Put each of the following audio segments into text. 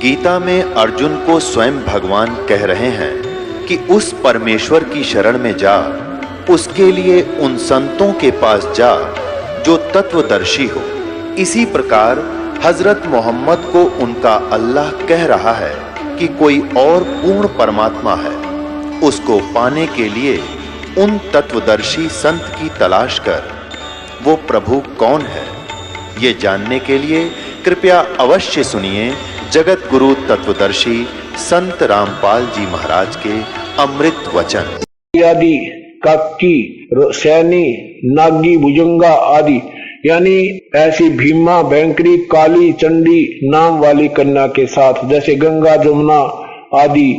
गीता में अर्जुन को स्वयं भगवान कह रहे हैं कि उस परमेश्वर की शरण में जा, उसके लिए उन संतों के पास जा जो तत्वदर्शी हो। इसी प्रकार हजरत मोहम्मद को उनका अल्लाह कह रहा है कि कोई और पूर्ण परमात्मा है, उसको पाने के लिए उन तत्वदर्शी संत की तलाश कर। वो प्रभु कौन है, ये जानने के लिए कृपया अवश्य सुनिए जगत गुरु तत्वदर्शी संत रामपाल जी महाराज के अमृत वचन। आदि काकी, सैनी, नागी, भुजंगा आदि यानी ऐसी भीमा, बैंकरी, काली, चंडी नाम वाली कन्या के साथ, जैसे गंगा, जमुना आदि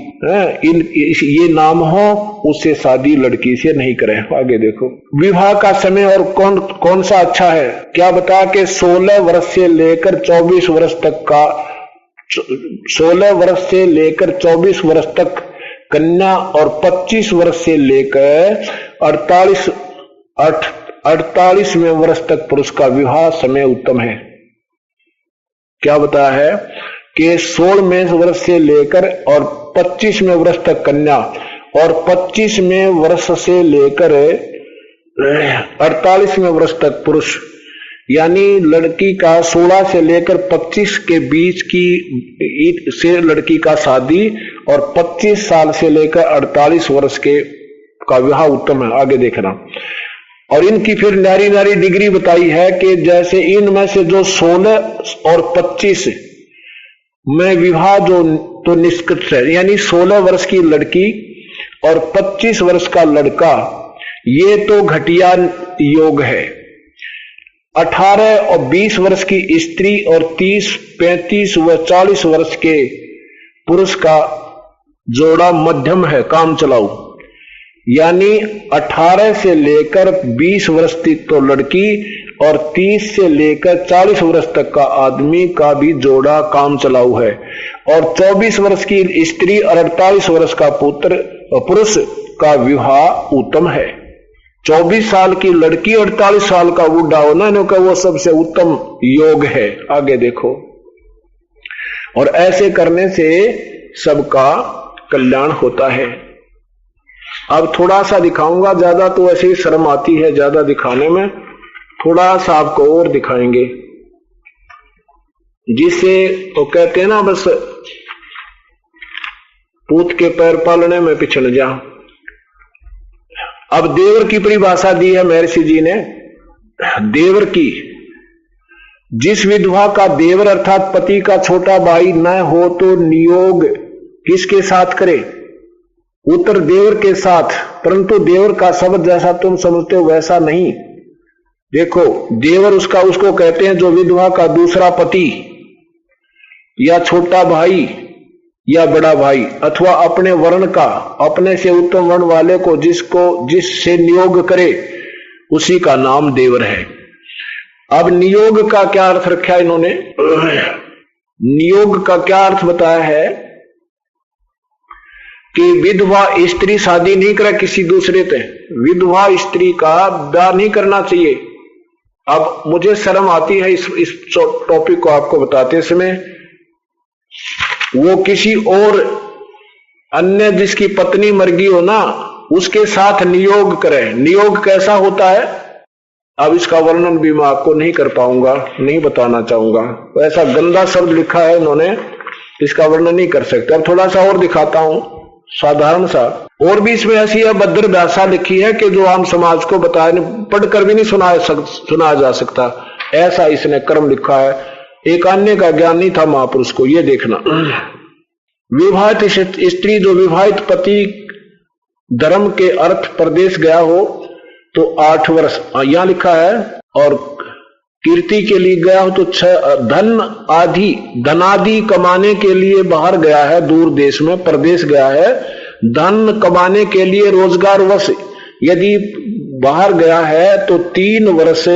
ये नाम हो, उससे शादी लड़की से नहीं करें। आगे देखो विवाह का समय और कौन सा अच्छा है। क्या बता के 16 वर्ष से लेकर 24 वर्ष तक का 16 वर्ष से लेकर 24 वर्ष तक कन्या और 25 वर्ष से लेकर 48वें वर्ष तक पुरुष का विवाह समय उत्तम है। क्या बताया है कि 16वें वर्ष से लेकर और 25वें वर्ष तक कन्या और 25वें वर्ष से लेकर 48वें वर्ष तक पुरुष, यानी लड़की का 16 से लेकर 25 के बीच की से लड़की का शादी और 25 साल से लेकर 48 वर्ष के का विवाह उत्तम है। आगे देखना। और इनकी फिर नारी नारी डिग्री बताई है कि जैसे इनमें से जो 16 और 25 में विवाह जो तो निष्कृत है, यानी 16 वर्ष की लड़की और 25 वर्ष का लड़का, ये तो घटिया योग है। 18 और 20 वर्ष की स्त्री और 30, 35 व 40 वर्ष के पुरुष का जोड़ा मध्यम है, काम चलाऊ। यानी 18 से लेकर 20 वर्ष तक तो लड़की और 30 से लेकर 40 वर्ष तक का आदमी का भी जोड़ा काम चलाऊ है। और 24 वर्ष की स्त्री और 48 वर्ष का पुरुष का विवाह उत्तम है। 24 साल की लड़की 48 साल का बूढ़ा होना इनका वो सबसे उत्तम योग है। आगे देखो। और ऐसे करने से सबका कल्याण होता है। अब थोड़ा सा दिखाऊंगा, ज्यादा तो ऐसे ही शर्म आती है ज्यादा दिखाने में, थोड़ा सा आपको और दिखाएंगे जिससे तो कहते हैं ना बस पूत के पैर पालने में पिछड़ जा। अब देवर की परिभाषा दी है महर्षि जी ने। देवर की, जिस विधवा का देवर अर्थात पति का छोटा भाई न हो तो नियोग किसके साथ करे? उत्तर देवर के साथ, परंतु देवर का शब्द जैसा तुम समझते हो वैसा नहीं। देखो देवर उसको कहते हैं जो विधवा का दूसरा पति या छोटा भाई या बड़ा भाई अथवा अपने वर्ण का, अपने से उत्तम वर्ण वाले को जिससे नियोग करे उसी का नाम देवर है। अब नियोग का क्या अर्थ रखा इन्होंने? नियोग का क्या अर्थ बताया है कि विधवा स्त्री शादी नहीं करे किसी दूसरे से, विधवा स्त्री का ब्याह नहीं करना चाहिए। अब मुझे शर्म आती है इस टॉपिक को आपको बताते समय। वो किसी और अन्य जिसकी पत्नी मर गई हो ना, उसके साथ नियोग करे। नियोग कैसा होता है अब इसका वर्णन भी मैं आपको नहीं कर पाऊंगा, नहीं बताना चाहूंगा। ऐसा गंदा शब्द लिखा है इन्होंने, इसका वर्णन नहीं कर सकते। अब थोड़ा सा और दिखाता हूं साधारण सा। और भी इसमें ऐसी अभद्र भाषा लिखी है कि जो आम समाज को बताया पढ़कर भी नहीं सुनाया जा सकता, ऐसा इसने कर्म लिखा है। एक अन्य का ज्ञान नहीं था महापुरुष को। ये देखना, विवाहित स्त्री जो विवाहित पति धर्म के अर्थ प्रदेश गया हो तो 8 वर्ष, यहां लिखा है, और कीर्ति के लिए गया हो तो 6, धनादि कमाने के लिए बाहर गया है, दूर देश में प्रदेश गया है, धन कमाने के लिए रोजगार वश यदि बाहर गया है तो 3 वर्ष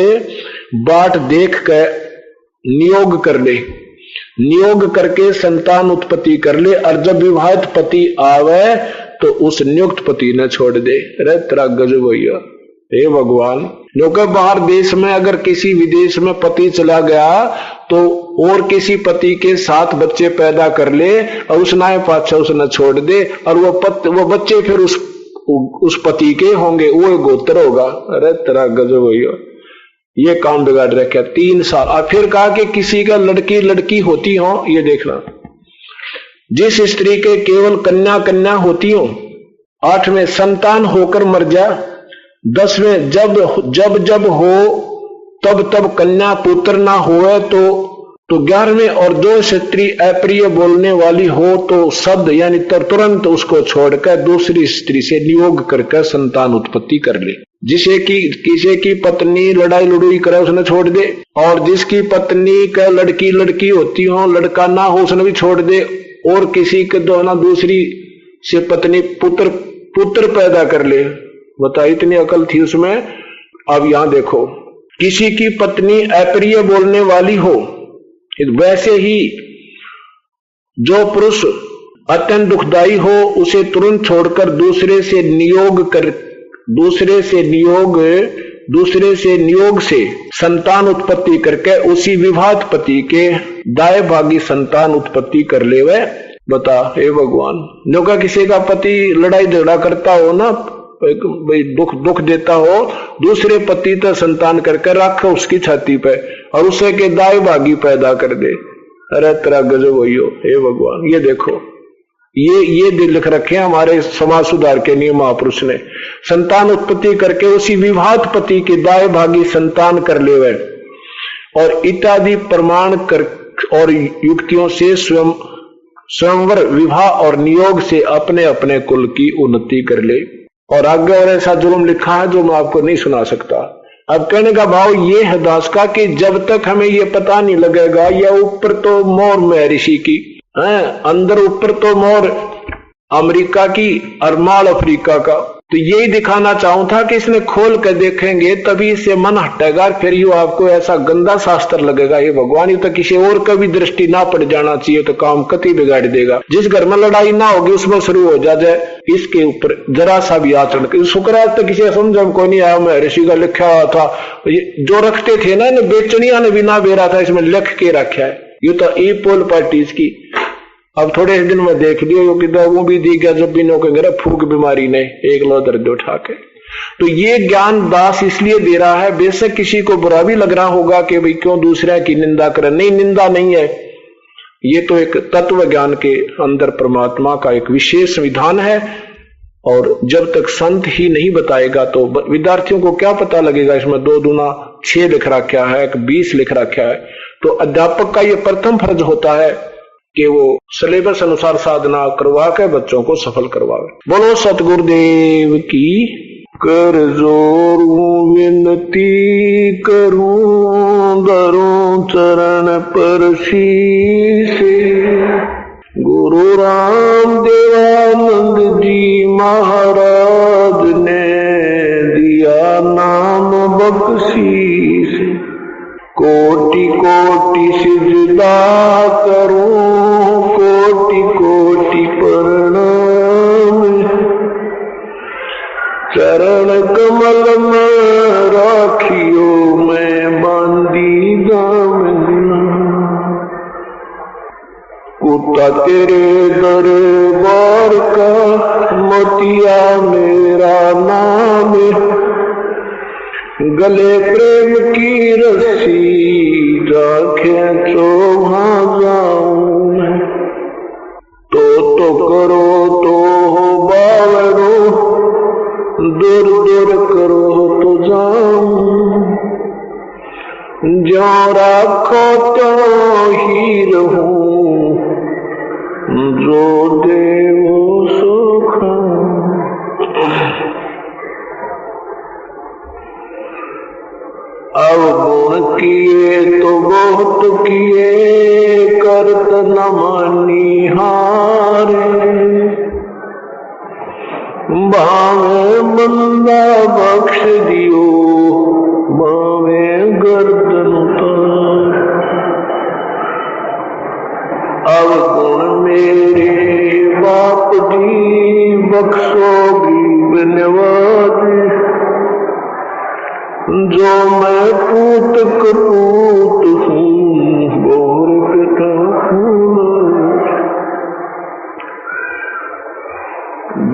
बाट देख कर नियोग कर ले, नियोग करके संतान उत्पत्ति कर ले। और जब विवाहित पति आवे तो उस नियुक्त पति ने छोड़ दे। अरे तेरा गजब भैया, हे भगवान, क्योंकि बाहर देश में अगर किसी विदेश में पति चला गया तो और किसी पति के साथ बच्चे पैदा कर ले और उस नाय पाछा उसने छोड़ दे और वो बच्चे फिर उस पति के होंगे, वो गोत्र होगा। अरे तेरा गजब हो, ये काम बिगाड़ रखा 3 साल। और फिर कहा कि किसी का लड़की होती हो, ये देखना, जिस स्त्री के केवल कन्या होती हो, 8वें संतान होकर मर जा, 10वें जब हो तब कन्या पुत्र ना होए तो 11वें और जो स्त्री अप्रिय बोलने वाली हो तो शब्द यानी तुरंत उसको छोड़कर दूसरी स्त्री से नियोग करके संतान उत्पत्ति कर ले। किसी की पत्नी लड़ाई लड़ुई करे उसने छोड़ दे, और जिसकी पत्नी का लड़की होती हो, लड़का ना हो उसने भी छोड़ दे, और किसी के दूसरी से पत्नी पुत्र पैदा कर ले। बता, इतनी अकल थी उसमें। अब यहां देखो, किसी की पत्नी अप्रिय बोलने वाली हो, वैसे ही जो पुरुष अत्यंत दुखदाई हो उसे तुरंत छोड़कर दूसरे से नियोग से संतान उत्पत्ति करके उसी विवाहित पति के दाएं भागी संतान उत्पत्ति कर ले। वह बता, हे भगवान, जो का किसी का पति लड़ाई झगड़ा करता हो ना, भाई दुख देता हो, दूसरे पति तो संतान करके रख उसकी छाती पे और उसे के दाएं भागी पैदा कर दे। अरे तेरा गजब होइयो, हे भगवान। ये देखो, ये दिल लिख रखे हमारे समाज सुधार के नियम महापुरुष ने, संतान उत्पत्ति करके उसी विवाहित पति के दाएं भागी संतान कर ले वह, और इत्यादि प्रमाण कर और युक्तियों से स्वयंवर विवाह और नियोग से अपने अपने कुल की उन्नति कर ले। और आगे और ऐसा जुर्म लिखा है जो मैं आपको नहीं सुना सकता। अब कहने का भाव ये है दास का कि जब तक हमें ये पता नहीं लगेगा, या ऊपर तो मोर में ऋषि की है, अंदर ऊपर तो मोर अमेरिका की और माल अफ्रीका का, तो यही दिखाना चाहूं था कि इसने खोल कर देखेंगे तभी इससे मन हटेगा, फिर यू आपको ऐसा गंदा शास्त्र लगेगा। ये भगवान, ये तो किसी और का भी दृष्टि ना पड़ जाना चाहिए तो काम कति बिगाड़ देगा। जिस घर में लड़ाई ना होगी उसमें शुरू हो जाए इसके ऊपर जरा सा भी आचरण। शुक्राचार्य तो किसी समझ को नहीं आया, मैं ऋषि का लिखा हुआ था, जो रखते थे ना बेचनिया ने भी ना बेरा था, इसमें लिख के रखा है। ये तो ई पोल पार्टीज की। अब थोड़े दिन में देख लियो कि दवाओं भी दी गया, जब भी नो के फूक बीमारी ने एक लो दर्द उठा के। तो ये ज्ञान दास इसलिए दे रहा है, बेशक किसी को बुरा भी लग रहा होगा कि भाई क्यों दूसरे की निंदा करे, नहीं, निंदा नहीं है, ये तो एक तत्व ज्ञान के अंदर परमात्मा का एक विशेष विधान है। और जब तक संत ही नहीं बताएगा तो विद्यार्थियों को क्या पता लगेगा। इसमें 2 दूना 6 लिख रखा है, 20 लिख रखा है। तो अध्यापक का ये प्रथम फर्ज होता है कि वो सिलेबस अनुसार साधना करवा के बच्चों को सफल करवावे। बोलो सतगुरुदेव की। कर जोरूं विनती करूं दरूं चरण पर शीश, गुरु राम देवानंद जी महाराज ने दिया नाम बख्शीश। कोटि कोटि सिजदा करूं, कोटि कोटि प्रणाम, चरण कमल में राखियो मैं बांधी दामन। कुत्ता तेरे दरबार का मोतिया मेरा नाम, गले प्रेम की रस्सी राखे तो वहां जाऊं। तो करो तो हो बावरो, दूर दूर करो तो जाऊं। जो राखो तो ही रहूं, जो देवो सो खाऊं। अवगुण किए तो बहुत किए, करत न मानी हारे। भावे बंदा बख्श दियो, भावे गर्दन उतार। अवगुण मेरे बाप जी बख्शोगी बिनवाद, जो मैं पूत कपूत हूँ बोर पिता हूँ।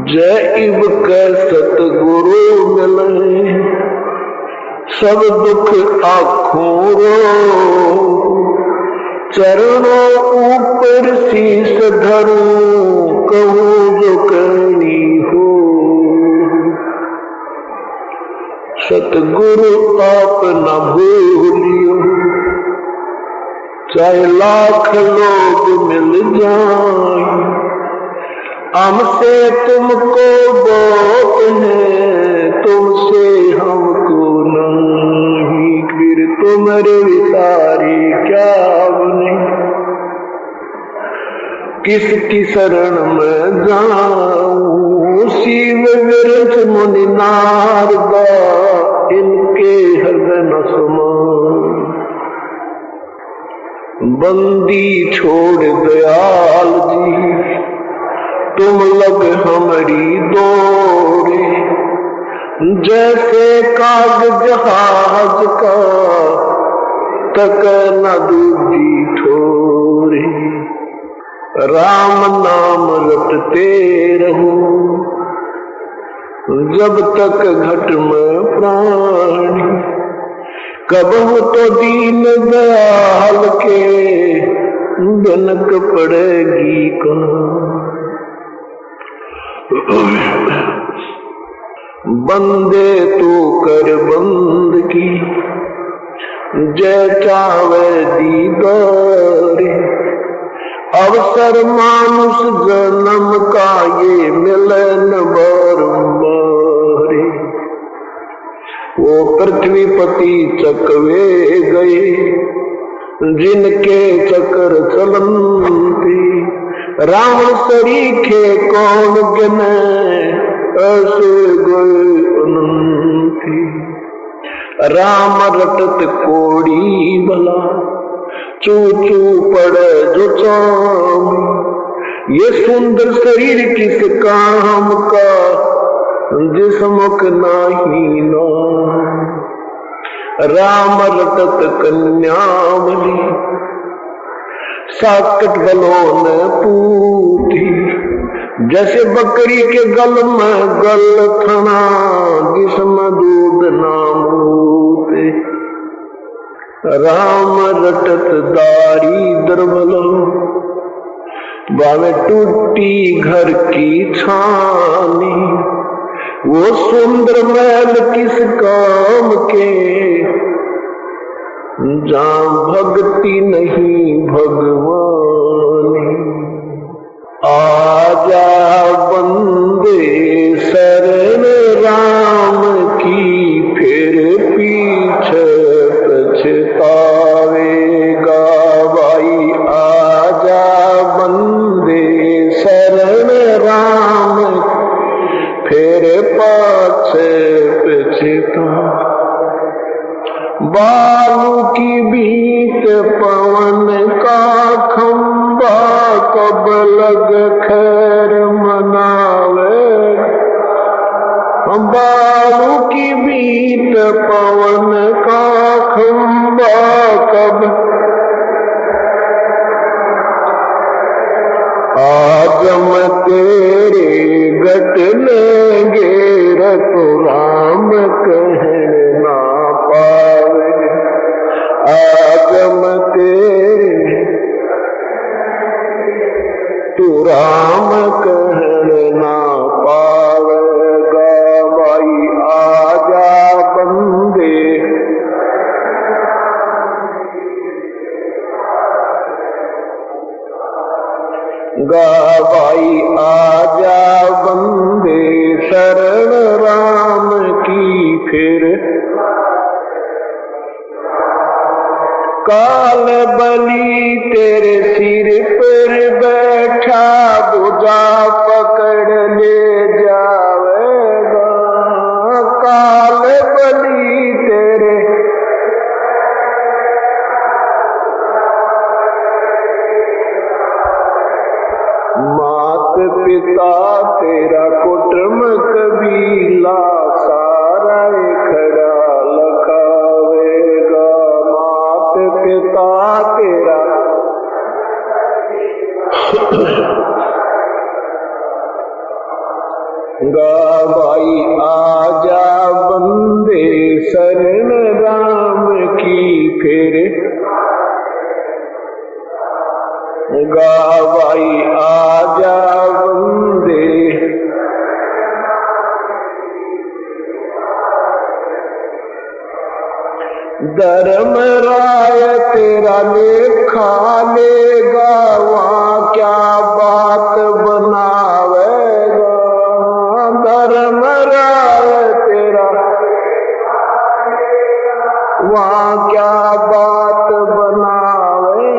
जय इब के सतगुरु मिले सब दुख आँखों रो। चरणों ऊपर शीस धरूं कहूँ जो कहनी हो। सतगुरु आप न भूलियो चाहे लाख लोग मिल जाएं। हमसे तुमको बहुत है तुमसे हमको नहीं। फिर तुम्हारे विसारी क्या बने किसकी शरण में जाऊं। शिव विरच मुनि नारदा इनके हृदय न समाऊं। बंदी छोड़ दयाल जी तुम लग हमारी दौड़े। जैसे कागज जहाज का तक न दूजी ठोरे। राम नाम रटते रहो जब तक घट में प्राणी। कबहू तो दीन दयाल के बनक पड़ेगी कहाँ। बंदे तू कर बंदगी जय चावे दीदारे। अवसर मानुष जन्म का ये मिलन बारंबारे। वो पृथ्वीपति चकवे गए जिनके चक्र चलंती। रावण सरीखे कौन गिने ऐसे गए अनंती। राम रटत कोड़ी भला चू चू पड़े जो चाम। ये सुंदर शरीर किस काम का जिस मुख नाही नाम। राम रटत कन्यावली साकट गलों ने पूती। जैसे बकरी के गल में गल थना जिसमें दूध नामूते। राम रटत दारी दरबलो बावे टूटी घर की छानी। वो सुंदर महल किस काम के जहाँ भक्ति नहीं भगवान। आजा बंदे शरण राम की फिर पीछे पछतावेगा भाई। आजा बंदे शरण राम फिर पाछे पछता। बालू की बीत पवन का खंबा कब लग खैर मनावे। बालू की बीत पवन का खंबा कब। आज मैं तेरे गट लेंगे रतो राम कहने ना पावे। आज मैं तेरे तू राम कहने ना पावेगा भाई। आजा बंदे गा भाई। आजा बंदे शरण राम की फिर। काल बली तेरे सिर पर बैठा भुजा पकड़ ले जावेगा। काल बली तेरे मात पिता तेरा कुटुंब कबीला सारा खड़ा लखा। तेरा गावाई आजा बंदे शरण राम की फिर गावाई आजा बंदे धर्म राय तेरा लेखा लेगा वहाँ क्या बात बनावेगा धर्म राय तेरा वहाँ क्या बात बनावे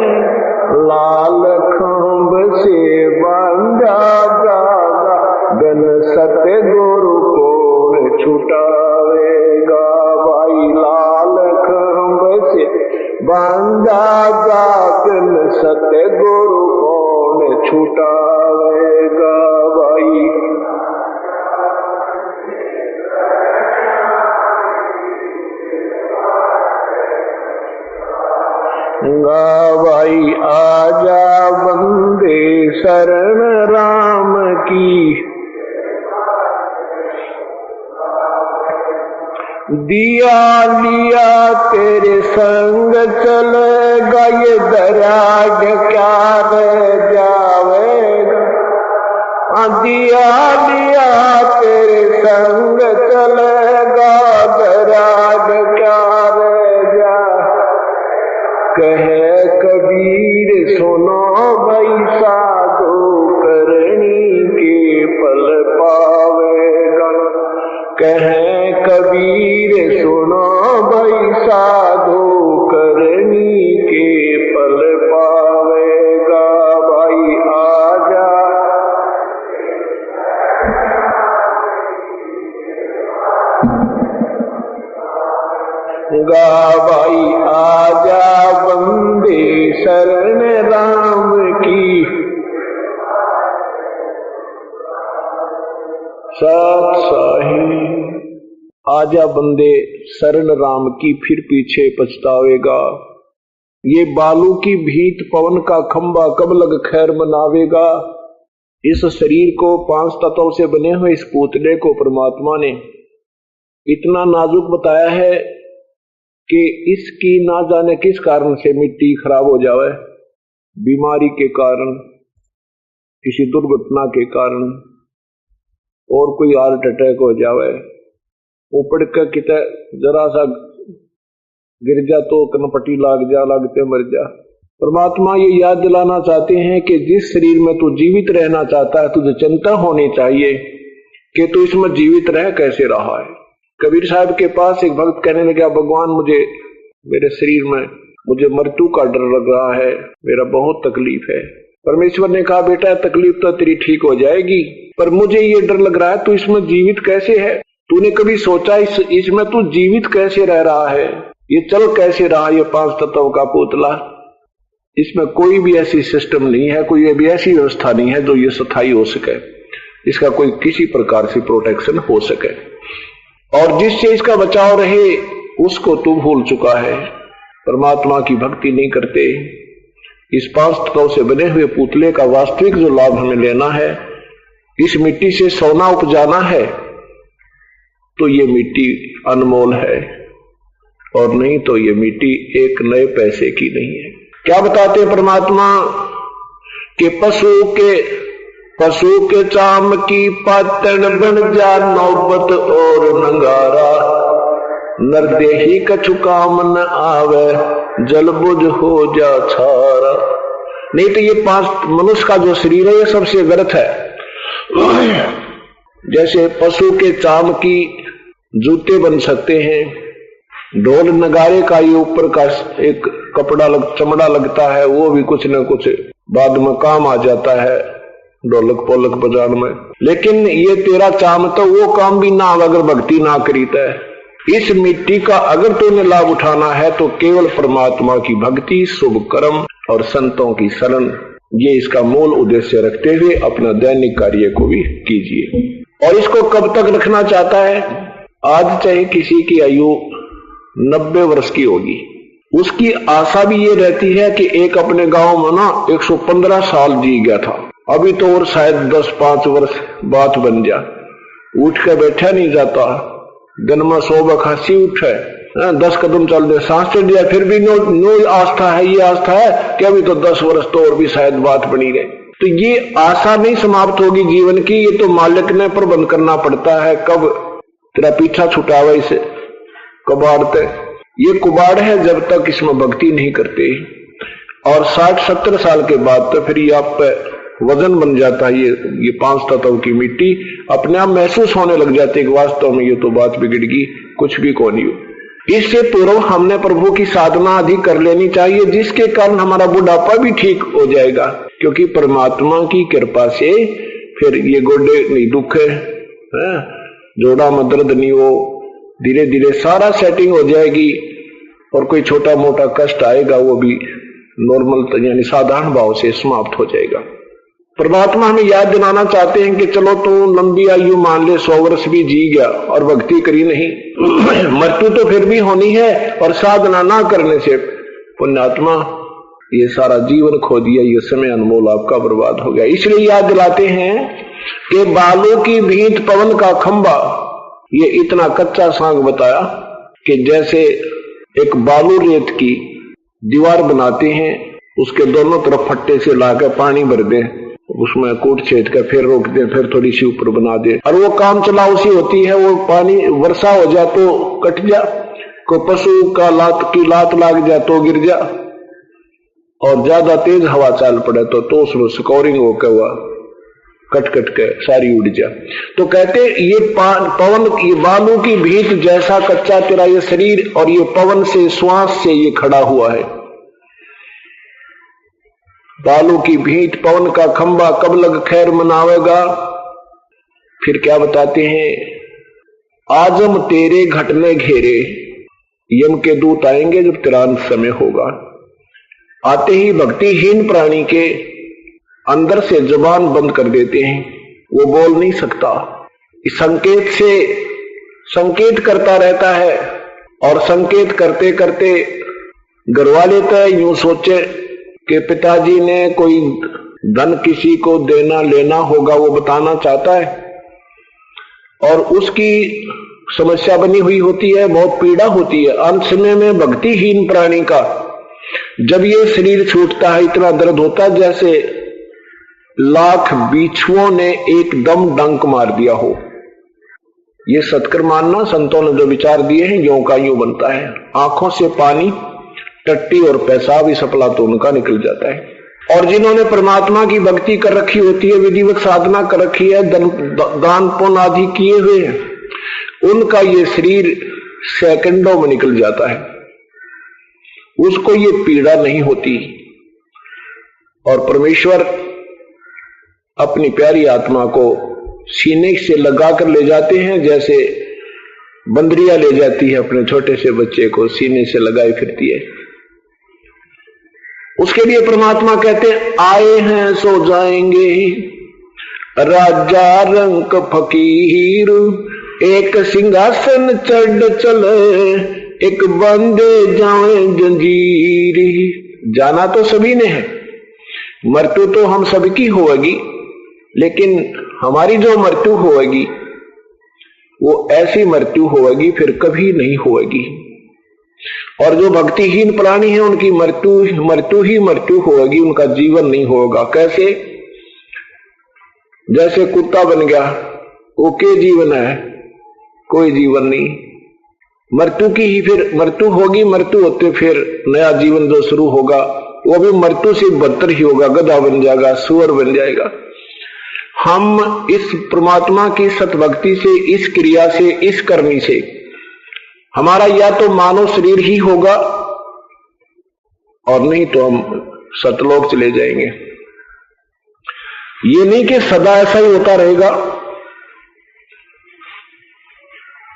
लाल खंभ से बांधा जागा गन सत्य गुरु को छुटावेगा भाई लाल खंभ से बांधा जागन सत्य गुरु कौन छुटावेगा भाई गावाई आजा बंदे शरण राम की दिया लिया तेरे संग चलेगा ये दराज क्या रह जावेगा दिया लिया तेरे संग चलेगा दराज क्या रह जा कहे कबीर सुनो भाई साधु करनी के पल पावेगा कहे कबीर सुनो भाई साधु करनी के पल पावेगा भाई आजा गावाई आजा बंदे शरण राम की साथ साही आजा बंदे शरण राम की फिर पीछे पछतावेगा ये बालू की भीत पवन का खंबा कब लग खैर मनावेगा इस शरीर को 5 तत्वों से बने हुए इस पुतले को परमात्मा ने इतना नाजुक बताया है कि इसकी ना जाने किस कारण से मिट्टी खराब हो जावे बीमारी के कारण किसी दुर्घटना के कारण और कोई हार्ट अटैक हो जावे ऊपर का कितना जरा सा गिर जा तो कनपट्टी लाग जा लगते मर जा परमात्मा ये याद दिलाना चाहते हैं कि जिस शरीर में तू जीवित रहना चाहता है तुझे चिंता होनी चाहिए कि तू इसमें जीवित रह कैसे रहा है कबीर साहब के पास एक भक्त कहने लगा भगवान मुझे मेरे शरीर में मुझे मृत्यु का डर लग रहा है मेरा बहुत तकलीफ है परमेश्वर ने कहा बेटा तकलीफ तो तेरी ठीक हो जाएगी पर मुझे ये डर लग रहा है तू इसमें जीवित कैसे है तूने कभी सोचा इसमें तू जीवित कैसे रह रहा है ये चल कैसे रहा ये 5 तत्वों का पुतला इसमें कोई भी ऐसी सिस्टम नहीं है कोई भी ऐसी व्यवस्था नहीं है जो ये स्थायी हो सके इसका कोई किसी प्रकार से प्रोटेक्शन हो सके और जिससे इसका बचाव रहे उसको तू भूल चुका है परमात्मा की भक्ति नहीं करते इस 5 तत्वों से बने हुए पुतले का वास्तविक जो लाभ हमें लेना है इस मिट्टी से सोना उपजाना है तो ये मिट्टी अनमोल है और नहीं तो ये मिट्टी एक नए पैसे की नहीं है क्या बताते हैं परमात्मा कि पशु के चाम की पातन बन जा नौबत और नंगारा नरदेही कछु काम न आवे जल बुझ हो जा छारा नहीं तो ये 5 मनुष्य का जो शरीर है ये सबसे व्यर्थ है जैसे पशु के चाम की जूते बन सकते हैं ढोल नगारे का ये ऊपर का एक कपड़ा चमड़ा लगता है वो भी कुछ न कुछ बाद में काम आ जाता है ढोलक पोलक बजाने में लेकिन ये तेरा चाम तो वो काम भी ना अगर भक्ति ना करीता है इस मिट्टी का अगर तूने लाभ उठाना है तो केवल परमात्मा की भक्ति शुभ कर्म और संतों की शरण ये इसका मूल उद्देश्य रखते हुए अपना दैनिक कार्य को भी कीजिए और इसको कब तक रखना चाहता है आज चाहे किसी की आयु 90 वर्ष की होगी उसकी आशा भी ये रहती है कि एक अपने गांव में ना 115 साल जी गया था, अभी तो और शायद 10-5 वर्ष बात बन जा। उठ के बैठा नहीं जाता, दिन में 100 खांसी उठे, 10 कदम चल दे, सांस चढ़ जाए, फिर भी नो आस्था है, ये आस्था है कि अभी तो 10 वर्ष तो और भी शायद बात बनी रहे। तो ये आशा नहीं समाप्त होगी जीवन की, ये तो मालिक ने प्रबंध करना पड़ता है। कब तेरा पीछा छुटावा इसे कबाड़ते, ये कुबाड़ है जब तक इसमें भक्ति नहीं करते। और 60-70 साल के बाद तो फिर ये आप पे वजन बन जाता है। ये 5 तत्व की मिट्टी अपने आप महसूस होने लग जाती है कि वास्तव में ये तो बात बिगड़ गई, कुछ भी को नहीं हो। इससे पूर्व हमने प्रभु की साधना अधिक कर लेनी चाहिए, जिसके कारण हमारा बुढ़ापा भी ठीक हो जाएगा, क्योंकि परमात्मा की कृपा से फिर ये गोडे नहीं दुखे, जोड़ा में दर्द नहीं हो, धीरे धीरे सारा सेटिंग हो जाएगी और कोई छोटा मोटा कष्ट आएगा वो भी नॉर्मल यानी साधारण भाव से समाप्त हो जाएगा। परमात्मा हमें याद दिलाना चाहते हैं कि चलो तू लंबी आयु मान ले, 100 वर्ष भी जी गया और भक्ति करी नहीं, मृत्यु तो फिर भी होनी है, और साधना ना करने से पुण्यात्मा ये सारा जीवन खो दिया, ये समय अनमोल आपका बर्बाद हो गया। इसलिए याद दिलाते हैं कि बालों की भींत पवन का खंबा, ये इतना कच्चा सांग बताया कि जैसे एक बालू रेत की दीवार बनाते हैं, उसके दोनों तरफ फट्टे से लाकर पानी भर दें, उसमें कूट छेद कर फिर रोक दें, फिर थोड़ी सी ऊपर बना दें, और वो काम चलाऊ सी होती है। वो पानी वर्षा हो जाए तो कट जा, कोई पशु का लात लाग जाए तो गिर जा, और ज्यादा तेज हवा चाल पड़े तो उसमें स्कोरिंग होकर हुआ कट कट के सारी उड़ जा। तो कहते ये पवन, ये बालू की भीत जैसा कच्चा तेरा ये शरीर, और ये पवन से श्वास से ये खड़ा हुआ है। बालू की भीत पवन का खंबा, कब लग खैर मनावेगा। फिर क्या बताते हैं, आजम तेरे घटने घेरे, यम के दूत आएंगे जब तेरा अंत समय होगा। आते ही भक्तिहीन प्राणी के अंदर से जुबान बंद कर देते हैं, वो बोल नहीं सकता, इस संकेत से संकेत करता रहता है, और संकेत करते करते घरवाले तो यूं सोचे कि पिताजी ने कोई धन किसी को देना लेना होगा, वो बताना चाहता है, और उसकी समस्या बनी हुई होती है, बहुत पीड़ा होती है। अंत समय में भक्तिहीन प्राणी का जब ये शरीर छूटता है, इतना दर्द होता है जैसे लाख बिच्छुओं ने एकदम डंक मार दिया हो। ये सत्कर मानना, संतों ने जो विचार दिए हैं, यों का यूं बनता है। आंखों से पानी, टट्टी और पेशाब ही सपला तो उनका निकल जाता है। और जिन्होंने परमात्मा की भक्ति कर रखी होती है, विधिवत साधना कर रखी है, दान पुण्य आदि किए हुए हैं, उनका ये शरीर सेकंडों में निकल जाता है, उसको ये पीड़ा नहीं होती। और परमेश्वर अपनी प्यारी आत्मा को सीने से लगाकर ले जाते हैं, जैसे बंदरिया ले जाती है अपने छोटे से बच्चे को, सीने से लगाए फिरती है। उसके लिए परमात्मा कहते हैं, आए हैं सो जाएंगे, राजा रंग फकीर, एक सिंहासन चढ़ चले, एक बंदे जाए जंजीर। जाना तो सभी ने है, मृत्यु तो हम सबकी होगी, लेकिन हमारी जो मृत्यु होगी वो ऐसी मृत्यु होगी फिर कभी नहीं होगी। और जो भक्तिहीन प्राणी है उनकी मृत्यु ही मृत्यु होगी, उनका जीवन नहीं होगा। कैसे? जैसे कुत्ता बन गया, वो के जीवन है, कोई जीवन नहीं। मृत्यु की ही फिर मृत्यु होगी, मृत्यु होते फिर नया जीवन जो शुरू होगा वो भी मृत्यु से बदतर ही होगा, गधा बन जाएगा, सुअर बन जाएगा। हम इस परमात्मा की सतभक्ति से, इस क्रिया से, इस करनी से हमारा या तो मानव शरीर ही होगा, और नहीं तो हम सतलोक चले जाएंगे। ये नहीं कि सदा ऐसा ही होता रहेगा,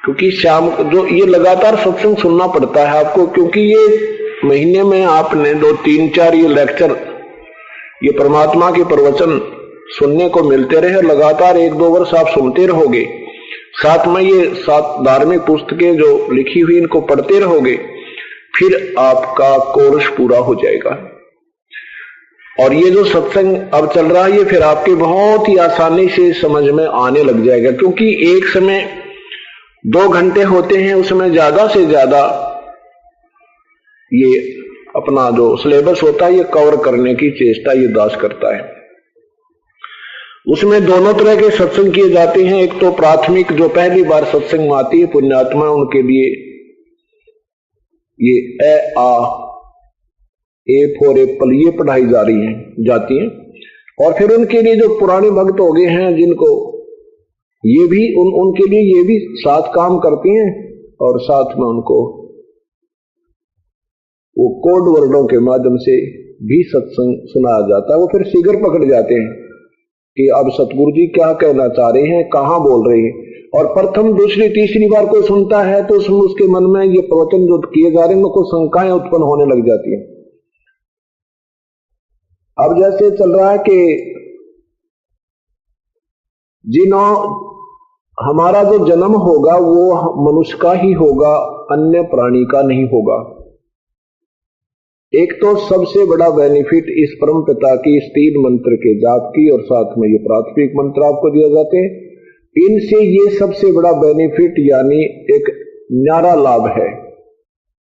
क्योंकि शाम जो ये लगातार सत्संग सुनना पड़ता है आपको, क्योंकि ये महीने में आपने 2, 3, 4 ये लेक्चर, ये परमात्मा के प्रवचन सुनने को मिलते रहे, लगातार 1-2 वर्ष आप सुनते रहोगे, साथ में ये 7 धार्मिक पुस्तकें जो लिखी हुई इनको पढ़ते रहोगे, फिर आपका कोर्स पूरा हो जाएगा। और ये जो सत्संग अब चल रहा है ये फिर आपके बहुत ही आसानी से समझ में आने लग जाएगा, क्योंकि एक समय 2 घंटे होते हैं, उसमें ज्यादा से ज्यादा ये अपना जो सिलेबस होता है ये कवर करने की चेष्टा ये दास करता है। उसमें दोनों तरह के सत्संग किए जाते हैं। एक तो प्राथमिक जो पहली बार सत्संग में आती है पुण्यात्मा, उनके लिए ये ए फॉर एप्पल ये पढ़ाई जाती है। और फिर उनके लिए जो पुराने भक्त हो गए हैं जिनको ये भी उनके लिए ये भी साथ काम करते हैं और साथ में उनको वो कोड वर्डों के माध्यम से भी सत्संग सुनाया जाता है। वो फिर फिगर पकड़ जाते हैं कि अब सतगुरु जी क्या कहना चाह रहे हैं, कहां बोल रहे हैं। और प्रथम दूसरी तीसरी बार कोई सुनता है तो उसके मन में ये प्रवचन जो किए जा रहे हैं उनको शंकाएं उत्पन्न होने लग जाती हैं। अब जैसे चल रहा है कि हमारा जो जन्म होगा वो मनुष्य का ही होगा, अन्य प्राणी का नहीं होगा। एक तो सबसे बड़ा बेनिफिट इस परम पिता की इस 3 मंत्र के जाप की और साथ में ये प्राथमिक मंत्र आपको दिया जाते हैं, इनसे ये सबसे बड़ा बेनिफिट यानी एक न्यारा लाभ है।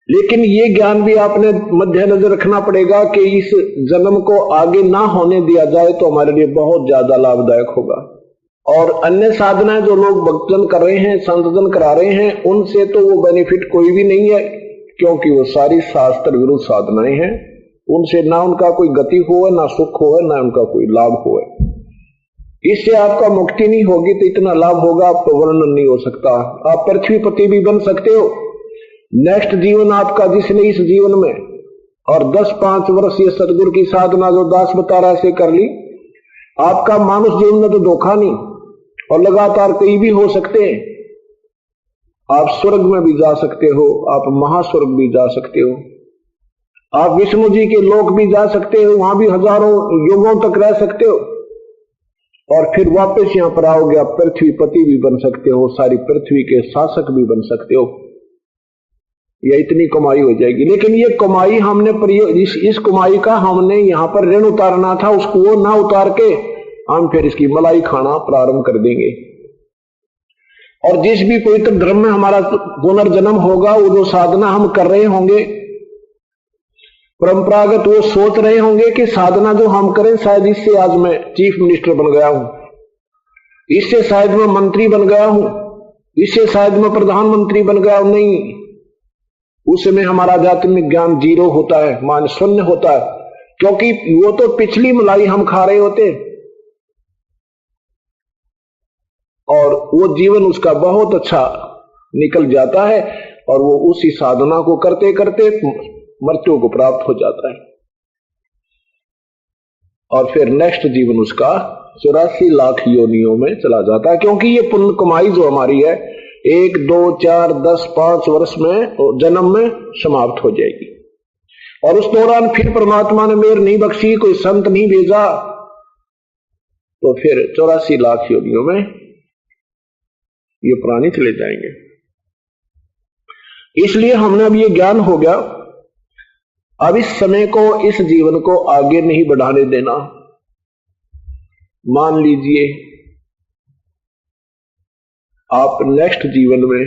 लेकिन ये ज्ञान भी आपने मद्देनजर रखना पड़ेगा कि इस जन्म को आगे ना होने दिया जाए तो हमारे लिए बहुत ज्यादा लाभदायक होगा। और अन्य साधनाएं जो लोग भक्तजन कर रहे हैं, संतजन करा रहे हैं, उनसे तो वो बेनिफिट कोई भी नहीं है, क्योंकि वो सारी शास्त्र विरुद्ध साधनाएं हैं। उनसे ना उनका कोई गति हो, ना सुख हो, ना उनका कोई लाभ हो। इससे आपका मुक्ति नहीं होगी तो इतना लाभ होगा आपको वर्णन नहीं हो सकता। आप पृथ्वीपति भी बन सकते हो। नेक्स्ट जीवन आपका जिसने इस जीवन में और 10-5 वर्ष ये सदगुरु की साधना जो दास बता रहा से कर ली, आपका मानुष जीवन में तो धोखा नहीं और लगातार कहीं भी हो सकते हैं। आप स्वर्ग में भी जा सकते हो, आप महास्वर्ग भी जा सकते हो, आप विष्णु जी के लोक भी जा सकते हो, वहां भी हजारों युगों तक रह सकते हो और फिर वापस यहां पर आओगे, आप पृथ्वीपति भी बन सकते हो, सारी पृथ्वी के शासक भी बन सकते हो। यह इतनी कमाई हो जाएगी। लेकिन ये कमाई हमने इस कमाई का हमने यहां पर ऋण उतारना था, उसको वो ना उतार के हम फिर इसकी मलाई खाना प्रारंभ कर देंगे। और जिस भी पवित्र धर्म में हमारा पुनर्जन्म होगा, वो जो साधना हम कर रहे होंगे परंपरागत, वो सोच रहे होंगे कि साधना जो हम करें शायद इससे आज मैं चीफ मिनिस्टर बन गया हूं, इससे शायद मैं मंत्री बन गया हूं, इससे शायद मैं प्रधानमंत्री बन गया हूं। नहीं, उस समय हमारा आध्यात्मिक ज्ञान 0 होता है, मान शून्य होता है, क्योंकि वो तो पिछली मलाई हम खा रहे होते हैं और वो जीवन उसका बहुत अच्छा निकल जाता है और वो उसी साधना को करते करते मृत्यु को प्राप्त हो जाता है। और फिर नेक्स्ट जीवन उसका 84 लाख योनियों में चला जाता है, क्योंकि ये पुण्य कमाई जो हमारी है 1, 2, 4, 10, 5 वर्ष में जन्म में समाप्त हो जाएगी। और उस दौरान फिर परमात्मा ने मेहर नहीं बख्शी, कोई संत नहीं भेजा, तो फिर 84 लाख योनियों में ये प्राणी चले जाएंगे। इसलिए हमने अब ये ज्ञान हो गया, अब इस समय को, इस जीवन को आगे नहीं बढ़ाने देना। मान लीजिए आप नेक्स्ट जीवन में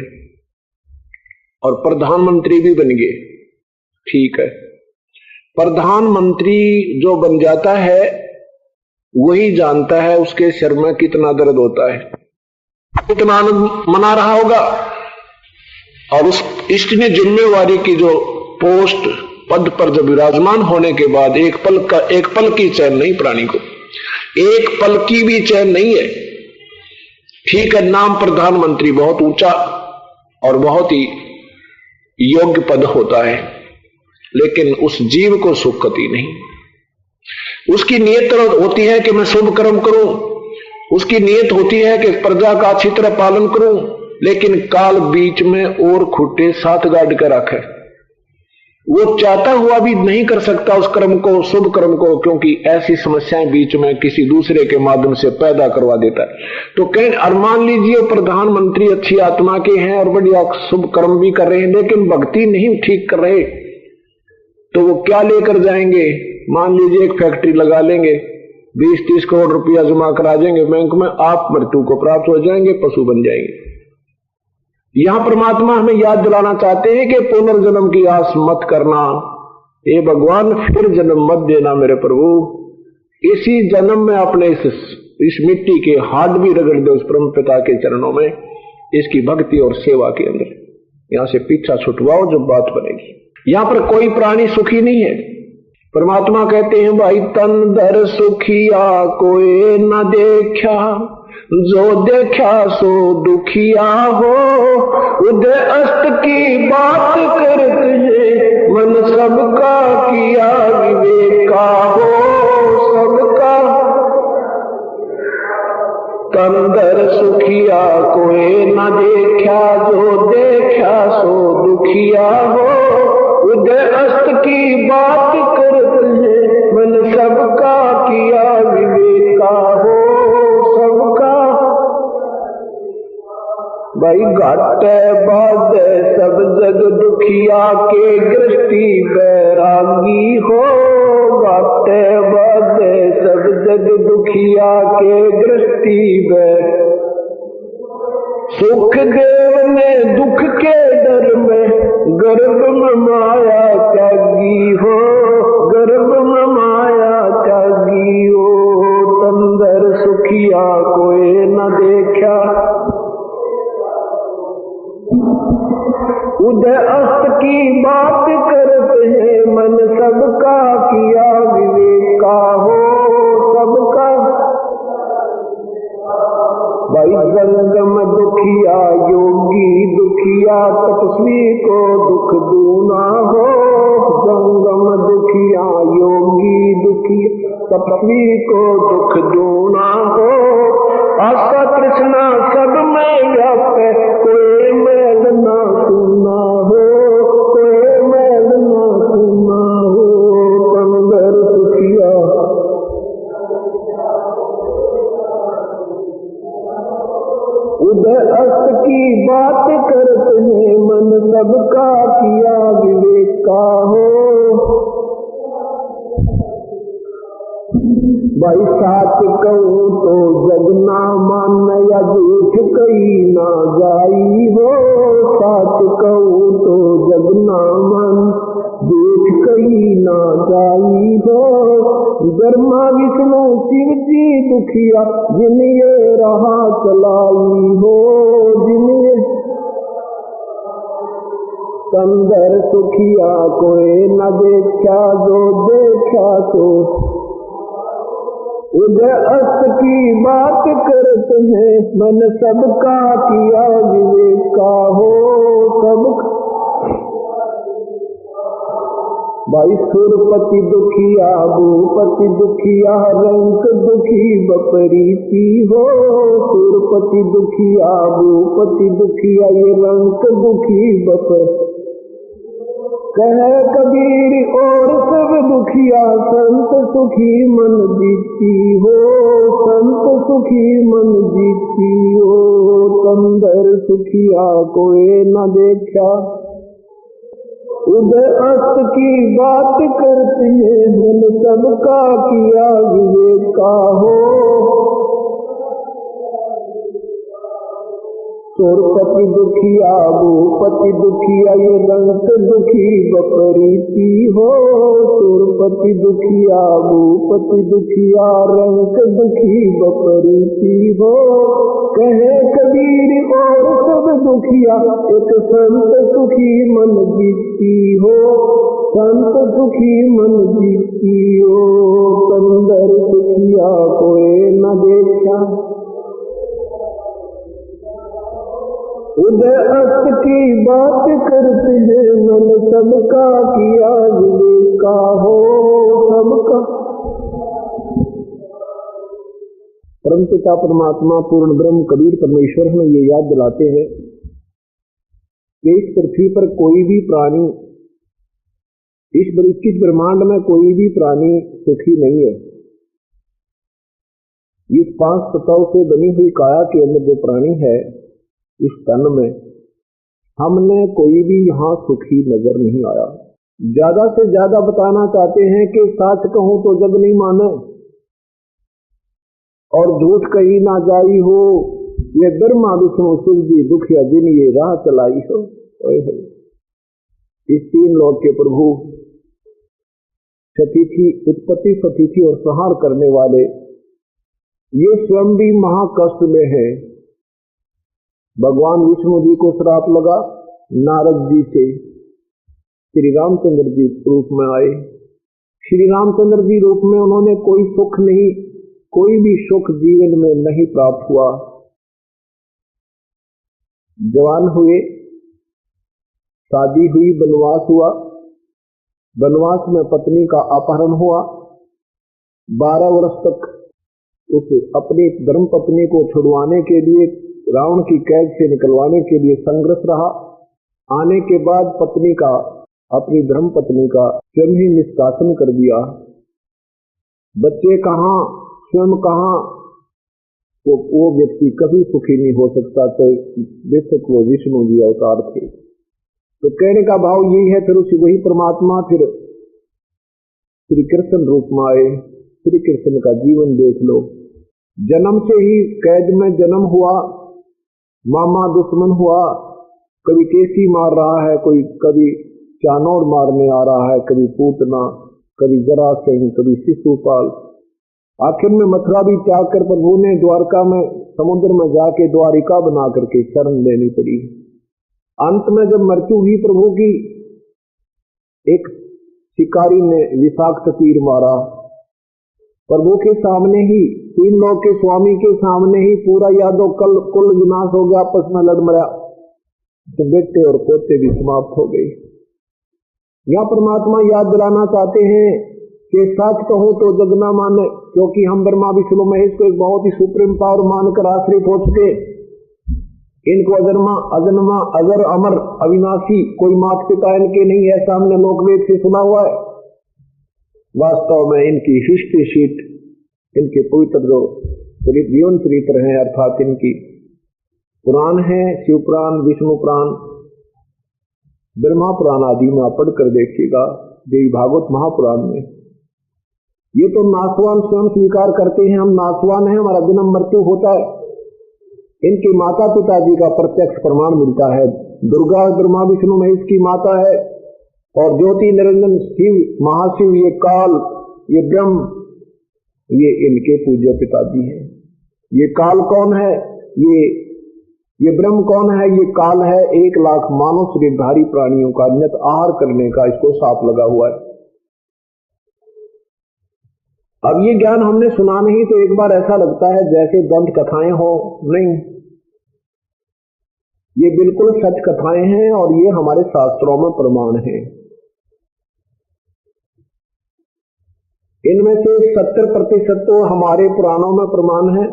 और प्रधानमंत्री भी बन गए, ठीक है। प्रधानमंत्री जो बन जाता है वही जानता है उसके सिर में कितना दर्द होता है, कितना आनंद मना रहा होगा। और इसने जिम्मेवारी की जो पोस्ट पद पर जब विराजमान होने के बाद एक पल की चैन नहीं, प्राणी को एक पल की भी चैन नहीं है। ठीक है, नाम प्रधानमंत्री बहुत ऊंचा और बहुत ही योग्य पद होता है, लेकिन उस जीव को सुख कती नहीं। उसकी नियत होती है कि मैं शुभ कर्म करूं, उसकी नियत होती है कि प्रजा का अच्छी तरह पालन करूं, लेकिन काल बीच में और खुट्टे साथ गाड़ कर रखे। वो चाहता हुआ भी नहीं कर सकता उस कर्म को, शुभ कर्म को, क्योंकि ऐसी समस्याएं बीच में किसी दूसरे के माध्यम से पैदा करवा देता है। तो कहीं और मान लीजिए प्रधानमंत्री अच्छी आत्मा के हैं और बढ़िया शुभ कर्म भी कर रहे हैं, लेकिन भक्ति नहीं ठीक कर रहे, तो वो क्या लेकर जाएंगे? मान लीजिए एक फैक्ट्री लगा लेंगे, 20-30 करोड़ रुपया जमा करा देंगे बैंक में, आप मृत्यु को प्राप्त हो जाएंगे, पशु बन जाएंगे। यहां परमात्मा हमें याद दिलाना चाहते हैं कि पुनर्जन्म की आस मत करना। हे भगवान, फिर जन्म मत देना मेरे प्रभु। इसी जन्म में अपने इस मिट्टी के हाथ भी रगड़ दो उस परम पिता के चरणों में, इसकी भक्ति और सेवा के अंदर। यहां से पीछा छुटवाओ, जब बात बनेगी। यहां पर कोई प्राणी सुखी नहीं है। परमात्मा कहते हैं, भाई तन दर सुखिया कोई न देखा, जो देखा सो दुखिया हो। उदय अस्त की बात करते हैं, मन सबका किया विवेका हो। सबका तंदर सुखिया कोई न देखा, जो देखा सो दुखिया हो। उदय अस्त की बात करते हैं, मन सबका किया विवेका हो। सबका भाई घाटे बाधे सब जग दुखिया के दृष्टि बैरागी हो। घाटे बाधे सब जग दुखिया के दृष्टि बैरागी। सुख देव ने दुख के डर में गर्भ में माया त्यागी हो। गर्भ में माया त्यागी हो। तंदर सुखिया कोई न देखा, उदय अस्त की बात करते हैं, मन सबका किया विवेका हो। सबका भाई जंगम दुखिया योगी दुखिया, तपस्वी को दुख दूना हो। जंगम दुखिया योगी दुखिया, तपस्वी को दुख दूना हो। आशा तृष्णा सब में व्याप्त, कोई मैल ना सुना हो। कोई मैल ना सुना हो। तंदर सुखिया उदय अस्त की बात करते हैं, मन सबका किया विवेका हो। भाई साच कहूँ तो जग ना मान, या झूठ कही ना जाई हो। साच कहूँ तो जग ना मान, झूठ कही ना जाई हो। ब्रह्मा विष्णु शिव जी दुखिया, जिन ये रहा चलाई हो। जिन ये तंदर सुखिया कोई न देखा, जो देखा तो। उदय अस्त की बात करते हैं, मन सबका किया विवेका हो। सबका भाई सुरपति दुखिया भूपति दुखिया, रंक दुखी बपरीती हो। सुरपति दुखिया भूपति दुखिया, ये रंक दुखी बपर। कहे कबीर और सब दुखिया, संत सुखी मन जीती हो। संत सुखी मन जीती हो। तंदर सुखिया कोई न देखा, उदय अस्त की बात करते हैं, मन सबका किया विवेका हो। सुरपति दुखिया भूपति दुखिया, ये रंक दुखी बपरीती हो। सुरपति दुखिया भूपति दुखिया, रंक दुखी बपरीती हो। कहे कबीर और सब दुखिया, एक संत सुखी मन जीती हो। संत सुखी मन जीती हो। तंदर सुखिया कोई न देखा, उदय अस्त की बात करते हैं, मन सबका किया विवेका हो। सबका परमपिता परमात्मा पूर्ण ब्रह्म कबीर परमेश्वर हमें ये याद दिलाते हैं कि इस पृथ्वी पर कोई भी प्राणी, इस 21 ब्रह्मांड में कोई भी प्राणी सुखी नहीं है। इस 5 तत्वों से बनी हुई काया के अंदर जो प्राणी है, इस तन में हमने कोई भी यहां सुखी नजर नहीं आया। ज्यादा से ज्यादा बताना चाहते हैं कि सच कहूं तो जग नहीं माने और झूठ कही ना जाई हो, ये ब्रह्मा विष्णु शिव जी दुखिया जिन ये राह चलाई हो। इस तीन लोक के प्रभु सतीथी, उत्पत्ति, सतीथी और संहार करने वाले, ये स्वयं भी महाकष्ट में है। भगवान विष्णु जी को श्राप लगा, नारद जी से श्री रामचंद्र जी रूप में आए। श्री रामचंद्र जी रूप में उन्होंने कोई सुख नहीं, कोई भी सुख जीवन में नहीं प्राप्त हुआ। जवान हुए, शादी हुई, वनवास हुआ, वनवास में पत्नी का अपहरण हुआ। 12 वर्ष तक उस अपनी धर्म पत्नी को छुड़वाने के लिए, रावण की कैद से निकलवाने के लिए संघर्ष रहा। आने के बाद पत्नी का, अपनी धर्म पत्नी का स्वयं ही निष्कासन कर दिया। बच्चे कहाँ, स्वयं कहाँ, वो व्यक्ति कभी सुखी नहीं हो सकता। तो बेशक वो विष्णु जी अवतार थे। तो कहने का भाव यही है, फिर उसी वही परमात्मा फिर श्री कृष्ण रूप में आए। श्री कृष्ण का जीवन देख लो, जन्म से ही कैद में जन्म हुआ, मामा दुश्मन हुआ, कभी केसी मार रहा है, कोई कभी चानौर मारने आ रहा है, कभी पूतना, कभी जरासंध, कभी शिशुपाल। आखिर में मथुरा भी त्याग कर प्रभु ने द्वारका में समुद्र में जाके द्वारिका बना करके शरण लेनी पड़ी। अंत में जब मृत्यु हुई प्रभु की, एक शिकारी ने विषाक्त तीर मारा प्रभु के सामने ही, तीन लोग के स्वामी के सामने ही पूरा यादव कुल विनाश हो गया, आपस में लड़ मरा। तो बेटे और पोते भी समाप्त हो गए। यह परमात्मा याद दिलाना चाहते हैं कि सच कहो तो जग ना माने, क्योंकि हम ब्रह्मा विष्णु महेश को एक बहुत ही सुप्रीम पावर मानकर आश्रित हो चुके। इनको अजन्मा, अजन्मा, अजर, अमर, अविनाशी, कोई माता पिता इनके नहीं, ऐसा हमने लोकवेद से सुना हुआ है। वास्तव में इनकी हिस्ट्री शीट, इनके पवित्र जो जीवन चरित्र हैं, अर्थात इनकी पुराण है, शिव पुराण, विष्णु पुराण, ब्रह्मा पुराण आदि में आप पढ़कर देखिएगा, देवी भागवत महापुराण में। ये तो नासवान स्वयं स्वीकार करते हैं, हम नासवान हैं, हमारा जन्म मृत्यु होता है। इनके माता पिताजी का प्रत्यक्ष प्रमाण मिलता है। दुर्गा ब्रह्मा विष्णु महेश की माता है, और ज्योति निरंजन शिव, महाशिव, ये काल, ये ब्रह्म, ये इनके पूज्य पिताजी हैं। ये काल कौन है? ये ब्रह्म कौन है? ये काल है 1 लाख मानव शरीरधारी प्राणियों का नित आहार करने का इसको साप लगा हुआ है। अब ये ज्ञान हमने सुना नहीं तो एक बार ऐसा लगता है जैसे दंत कथाएं हो, नहीं, ये बिल्कुल सच कथाएं हैं और ये हमारे शास्त्रों में प्रमाण है। इनमें से 70% तो हमारे पुराणों में प्रमाण है,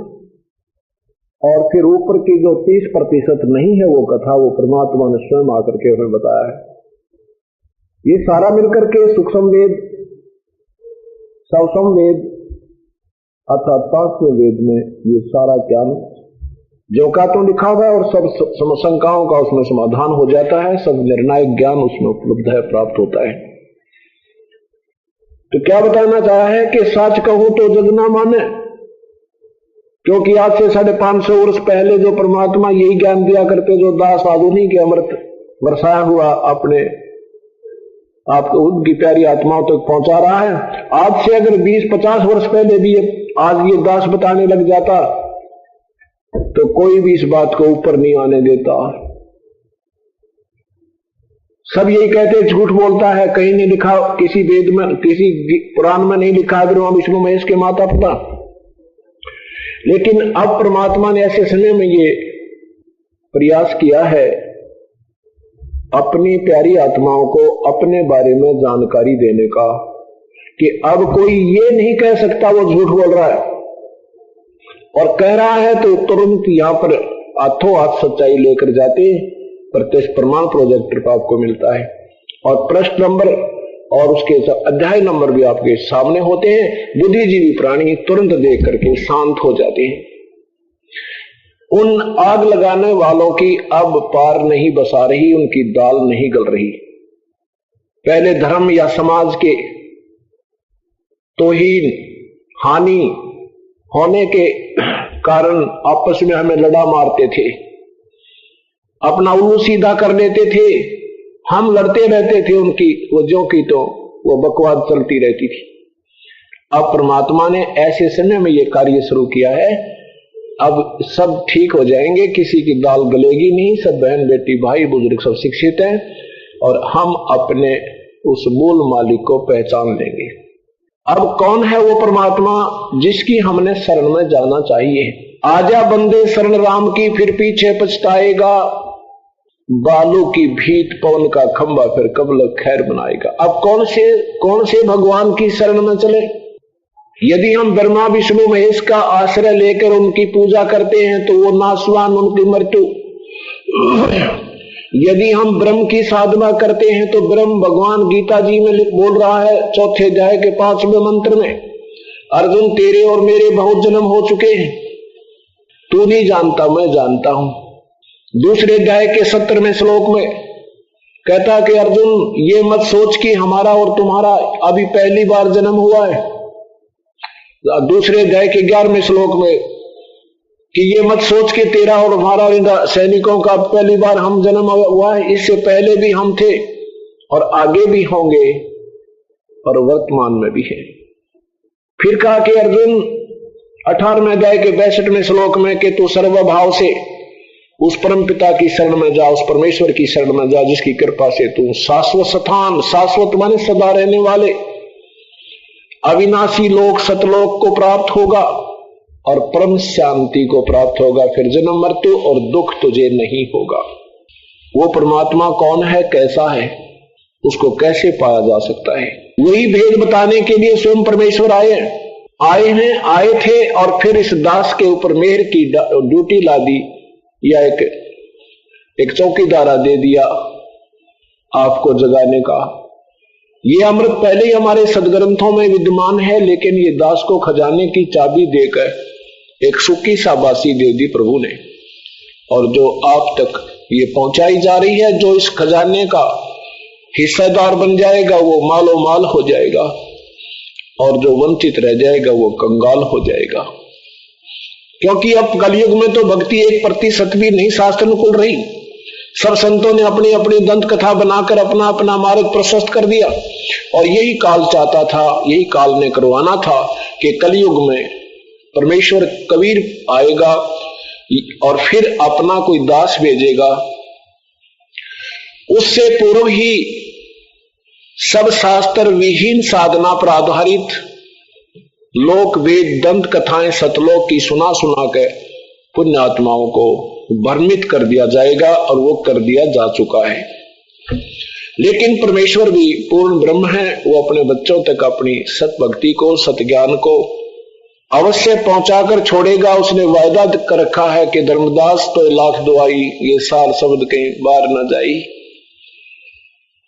और फिर ऊपर की जो 30% नहीं है वो कथा, वो परमात्मा ने स्वयं आकर के हमें बताया है। ये सारा मिलकर के सूक्ष्म वेद, सवसम वेद अर्थात 5वें वेद में ये सारा ज्ञान जो का तो लिखा हुआ है, और सब शंकाओं का उसमें समाधान हो जाता है, सब निर्णायक ज्ञान उसमें उपलब्ध है, प्राप्त होता है। तो क्या बताना चाहा है कि सच कहूं तो जग ना माने, क्योंकि आज से 550 वर्ष पहले जो परमात्मा यही ज्ञान दिया करते, जो दास आधुनी के अमृत बरसाया हुआ अपने आपको उनकी प्यारी आत्माओं तक पहुंचा रहा है, आज से अगर 20-50 वर्ष पहले भी आज ये दास बताने लग जाता तो कोई भी इस बात को ऊपर नहीं आने देता। सब यही कहते झूठ बोलता है, कहीं नहीं लिखा, किसी वेद में, किसी पुराण में नहीं लिखा ब्रह्मा विष्णु महेश के माता पिता। लेकिन अब परमात्मा ने ऐसे समय में ये प्रयास किया है अपनी प्यारी आत्माओं को अपने बारे में जानकारी देने का, कि अब कोई ये नहीं कह सकता वो झूठ बोल रहा है, और कह रहा है तो तुरंत यहां पर हाथों हाथ सच्चाई लेकर जाते प्रत्यक्ष प्रमाण प्रोजेक्टर पर आपको मिलता है, और प्रश्न नंबर और उसके अध्याय नंबर भी आपके सामने होते हैं। बुद्धिजीवी प्राणी तुरंत देख करके शांत हो जाते हैं। उन आग लगाने वालों की अब पार नहीं बसा रही, उनकी दाल नहीं गल रही। पहले धर्म या समाज के तौहीन हानि होने के कारण आपस में हमें लड़ा मारते थे, अपना उल्लू सीधा कर लेते थे, हम लड़ते रहते थे उनकी वजहों की, तो वो बकवास चलती रहती थी। अब परमात्मा ने ऐसे समय में ये कार्य शुरू किया है, अब सब ठीक हो जाएंगे, किसी की दाल गलेगी नहीं, सब बहन बेटी भाई बुजुर्ग सब शिक्षित हैं और हम अपने उस मूल मालिक को पहचान लेंगे। अब कौन है वो परमात्मा जिसकी हमने शरण में जाना चाहिए? आजा बंदे शरण राम की, फिर पीछे पछताएगा, बालू की भीत पवन का खंभा, फिर कबल खैर बनाएगा। अब कौन से भगवान की शरण में चले? यदि हम ब्रह्मा विष्णु महेश का आश्रय लेकर उनकी पूजा करते हैं तो वो नाशवान, उनकी मृत्यु। यदि हम ब्रह्म की साधना करते हैं तो ब्रह्म भगवान गीता जी में बोल रहा है 4th अध्याय के 5वें मंत्र में, अर्जुन तेरे और मेरे बहुत जन्म हो चुके हैं, तू नहीं जानता मैं जानता हूं। दूसरे अध्याय के 17वें श्लोक में कहता कि अर्जुन ये मत सोच कि हमारा और तुम्हारा अभी पहली बार जन्म हुआ है। दूसरे अध्याय के 11वें श्लोक में कि ये मत सोच कि तेरा और हमारा सैनिकों का पहली बार हम जन्म हुआ है, इससे पहले भी हम थे और आगे भी होंगे और वर्तमान में भी है। फिर कहा कि अर्जुन 18वें अध्याय के 62वें श्लोक में कि तू सर्वभाव से उस परम पिता की शरण में जा, उस परमेश्वर की शरण में जा जिसकी कृपा से तू शाश्वत स्थान, शाश्वत माने सदा रहने वाले अविनाशी लोक सतलोक को प्राप्त होगा और परम शांति को प्राप्त होगा, फिर जन्म मृत्यु और दुख तुझे नहीं होगा। वो परमात्मा कौन है, कैसा है, उसको कैसे पाया जा सकता है, वही भेद बताने के लिए स्वयं परमेश्वर आए थे और फिर इस दास के ऊपर मेहर की ड्यूटी ला दी, या एक चौकीदारा दे दिया आपको जगाने का। ये अमृत पहले ही हमारे सदग्रंथों में विद्यमान है, लेकिन ये दास को खजाने की चाबी देकर एक सुखी शाबाशी दे दी प्रभु ने, और जो आप तक ये पहुंचाई जा रही है, जो इस खजाने का हिस्सेदार बन जाएगा वो मालो माल हो जाएगा और जो वंचित रह जाएगा वो कंगाल हो जाएगा। क्योंकि अब कलयुग में तो भक्ति 1% भी नहीं शास्त्रानुकूल रही। सब संतों ने अपनी अपनी दंत कथा बनाकर अपना अपना मार्ग प्रशस्त कर दिया, और यही काल चाहता था, यही काल ने करवाना था कि कलयुग में परमेश्वर कबीर आएगा और फिर अपना कोई दास भेजेगा। उससे पूर्व ही सब शास्त्र विहीन साधना पर आधारित लोक वेद दंत कथाएं सतलोक की सुना सुना के पुण्य आत्माओं को भ्रमित कर दिया जाएगा, और वो कर दिया जा चुका है। लेकिन परमेश्वर भी पूर्ण ब्रह्म है, वो अपने बच्चों तक अपनी सत भक्ति को, सत ज्ञान को अवश्य पहुंचाकर छोड़ेगा। उसने वायदा कर रखा है कि धर्मदास तो लाख दुआई, ये सार शब्द कहीं बार न जाई।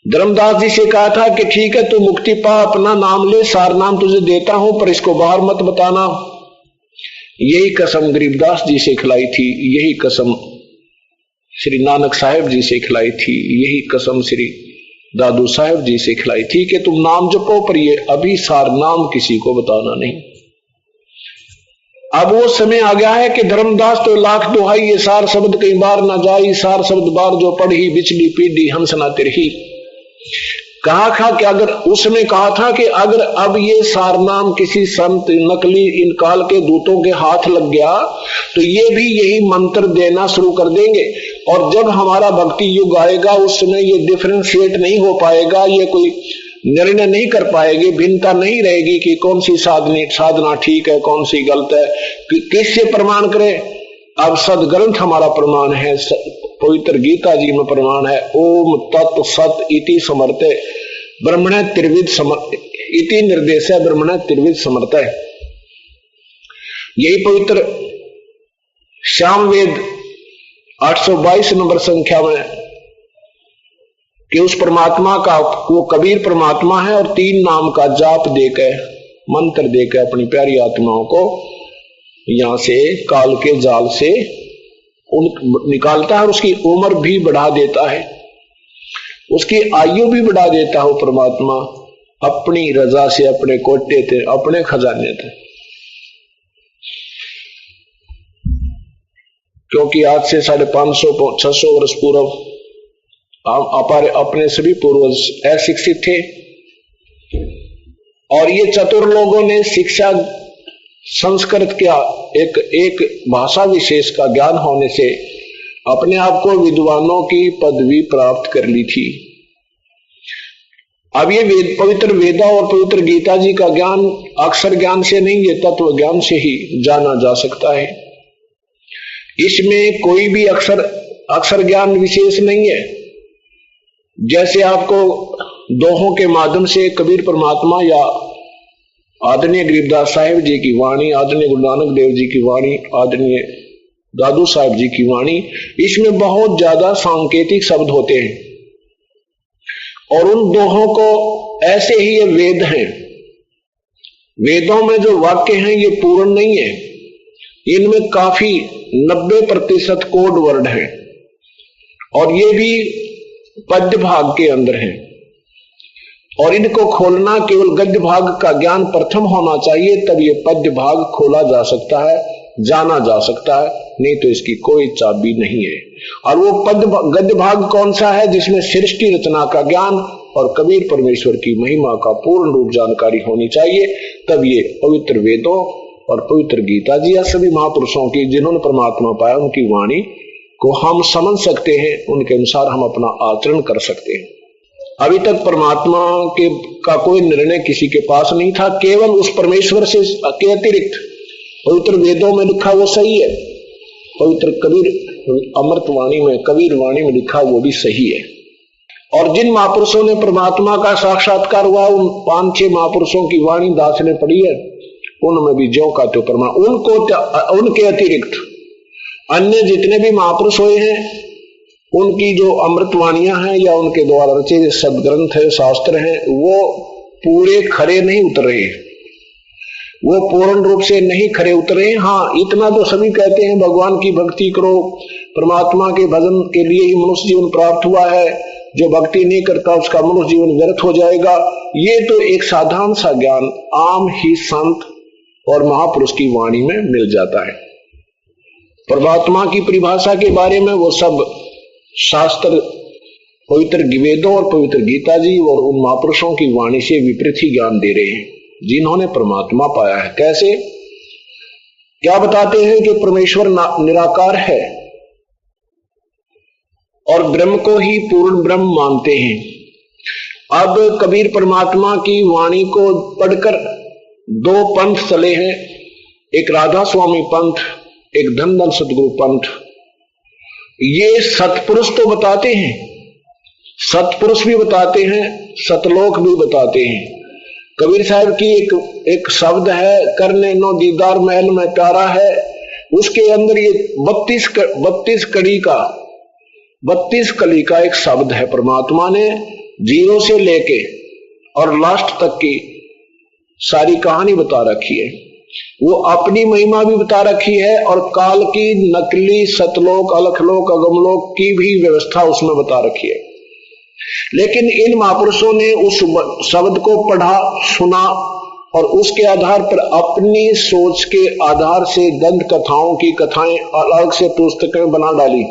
धर्मदास जी से कहा था कि ठीक है तू मुक्ति पा, अपना नाम ले, सार नाम तुझे देता हूं, पर इसको बाहर मत बताना। यही कसम गरीबदास जी से खिलाई थी, यही कसम श्री नानक साहिब जी से खिलाई थी, यही कसम श्री दादू साहिब जी से खिलाई थी कि तुम नाम जपो, पर ये अभी सार नाम किसी को बताना नहीं। अब वो समय आ गया है कि धर्मदास तो लाख दुहाई, ये सार शब्द कई बार ना जाई, सार शब्द बार जो पढ़ी बिचली पीढ़ी हंस ना तिरही। कहा था कि अगर उसमें कहा था कि अगर अब ये सार नाम किसी संत नकली इन काल के दूतों के हाथ लग गया तो ये भी यही मंत्र देना शुरू कर देंगे, और जब हमारा भक्ति युग आएगा उस समय ये डिफरेंशिएट नहीं हो पाएगा, ये कोई निर्णय नहीं कर पाएगी, भिन्नता नहीं रहेगी कि कौन सी साधना ठीक है, कौन सी गलत है, किससे प्रमाण करें। अब सदग्रंथ हमारा प्रमाण है, पवित्र गीता जी में प्रमाण है, ओम तत् सत इति समर्थे ब्रह्मण त्रिविध इति निर्देश है, ब्रह्मण त्रिविध समर्थ है। यही पवित्र श्याम वेद 822 नंबर संख्या में कि उस परमात्मा का वो कबीर परमात्मा है, और 3 नाम का जाप देकर मंत्र देकर अपनी प्यारी आत्माओं को यहां से काल के जाल से निकालता है और उसकी उम्र भी बढ़ा देता है। उसकी आयु भी बढ़ा देता हो परमात्मा अपनी रजा से, अपने कोटे थे, अपने खजाने थे। क्योंकि आज से 550-600 वर्ष पूर्व अपने सभी पूर्वज अशिक्षित थे और ये चतुर लोगों ने शिक्षा संस्कृत का एक भाषा विशेष का ज्ञान होने से अपने आप को विद्वानों की पदवी प्राप्त कर ली थी। अब ये पवित्र वेदा और पवित्र गीता जी का ज्ञान अक्षर ज्ञान से नहीं, ये तत्व ज्ञान से ही जाना जा सकता है। इसमें कोई भी अक्षर ज्ञान विशेष नहीं है। जैसे आपको दोहों के माध्यम से कबीर परमात्मा या आदरणीय गरीबदास साहिब जी की वाणी, आदरणीय गुरु नानक देव जी की वाणी, आदरणीय दादू साहिब जी की वाणी, इसमें बहुत ज्यादा सांकेतिक शब्द होते हैं और उन दोहों को ऐसे ही ये वेद हैं। वेदों में जो वाक्य हैं ये पूर्ण नहीं है, इनमें काफी 90% कोड वर्ड हैं और ये भी पद्य भाग के अंदर हैं और इनको खोलना केवल गद्य भाग का ज्ञान प्रथम होना चाहिए, तब ये पद्य भाग खोला जा सकता है, जाना जा सकता है, नहीं तो इसकी कोई चाबी नहीं है। और वो गद्य भाग कौन सा है? जिसमें सृष्टि रचना का ज्ञान और कबीर परमेश्वर की महिमा का पूर्ण रूप जानकारी होनी चाहिए, तब ये पवित्र वेदों और पवित्र गीता जी या सभी महापुरुषों की जिन्होंने परमात्मा पाया उनकी वाणी को हम समझ सकते हैं, उनके अनुसार हम अपना आचरण कर सकते हैं। अभी तक परमात्मा का कोई निर्णय किसी के पास नहीं था, केवल उस परमेश्वर से के अतिरिक्त पवित्र वेदों में लिखा वो सही है, पवित्र कबीर अमृतवाणी में, कबीर वाणी में लिखा वो भी सही है। और जिन महापुरुषों ने परमात्मा का साक्षात्कार हुआ, उन 5-6 महापुरुषों की वाणी दास ने पढ़ी है, उनमें भी ज्यों का त्यों परमात्मा, उनके अतिरिक्त अन्य जितने भी महापुरुष हुए हैं उनकी जो अमृतवाणियां हैं या उनके द्वारा रचे सदग्रंथ है, शास्त्र हैं, वो पूरे खरे नहीं उतरे, वो पूर्ण रूप से नहीं खरे उतरे। हाँ, इतना तो सभी कहते हैं भगवान की भक्ति करो, परमात्मा के भजन के लिए ही मनुष्य जीवन प्राप्त हुआ है, जो भक्ति नहीं करता उसका मनुष्य जीवन व्यर्थ हो जाएगा। ये तो एक साधारण सा ज्ञान आम ही संत और महापुरुष की वाणी में मिल जाता है। परमात्मा की परिभाषा के बारे में वो सब शास्त्र पवित्र वेदों और पवित्र गीता जी और उन महापुरुषों की वाणी से विपरीत ही ज्ञान दे रहे हैं जिन्होंने परमात्मा पाया है। कैसे? क्या बताते हैं कि परमेश्वर निराकार है और ब्रह्म को ही पूर्ण ब्रह्म मानते हैं। अब कबीर परमात्मा की वाणी को पढ़कर 2 पंथ चले हैं, एक राधा स्वामी पंथ, एक धन धन सतगुरु पंथ। ये सतपुरुष तो बताते हैं, सतपुरुष भी बताते हैं, सतलोक भी बताते हैं। कबीर साहब की एक शब्द है, करने नो दीदार महल में प्यारा है, उसके अंदर ये 32 कली का एक शब्द है। परमात्मा ने 0 से लेके और लास्ट तक की सारी कहानी बता रखी है। वो अपनी महिमा भी बता रखी है और काल की नकली सतलोक, अलखलोक, अगमलोक की भी व्यवस्था उसमें बता रखी है। लेकिन इन महापुरुषों ने उस शब्द को पढ़ा, सुना और उसके आधार पर अपनी सोच के आधार से दंत कथाओं की कथाएं अलग से पुस्तकें बना डाली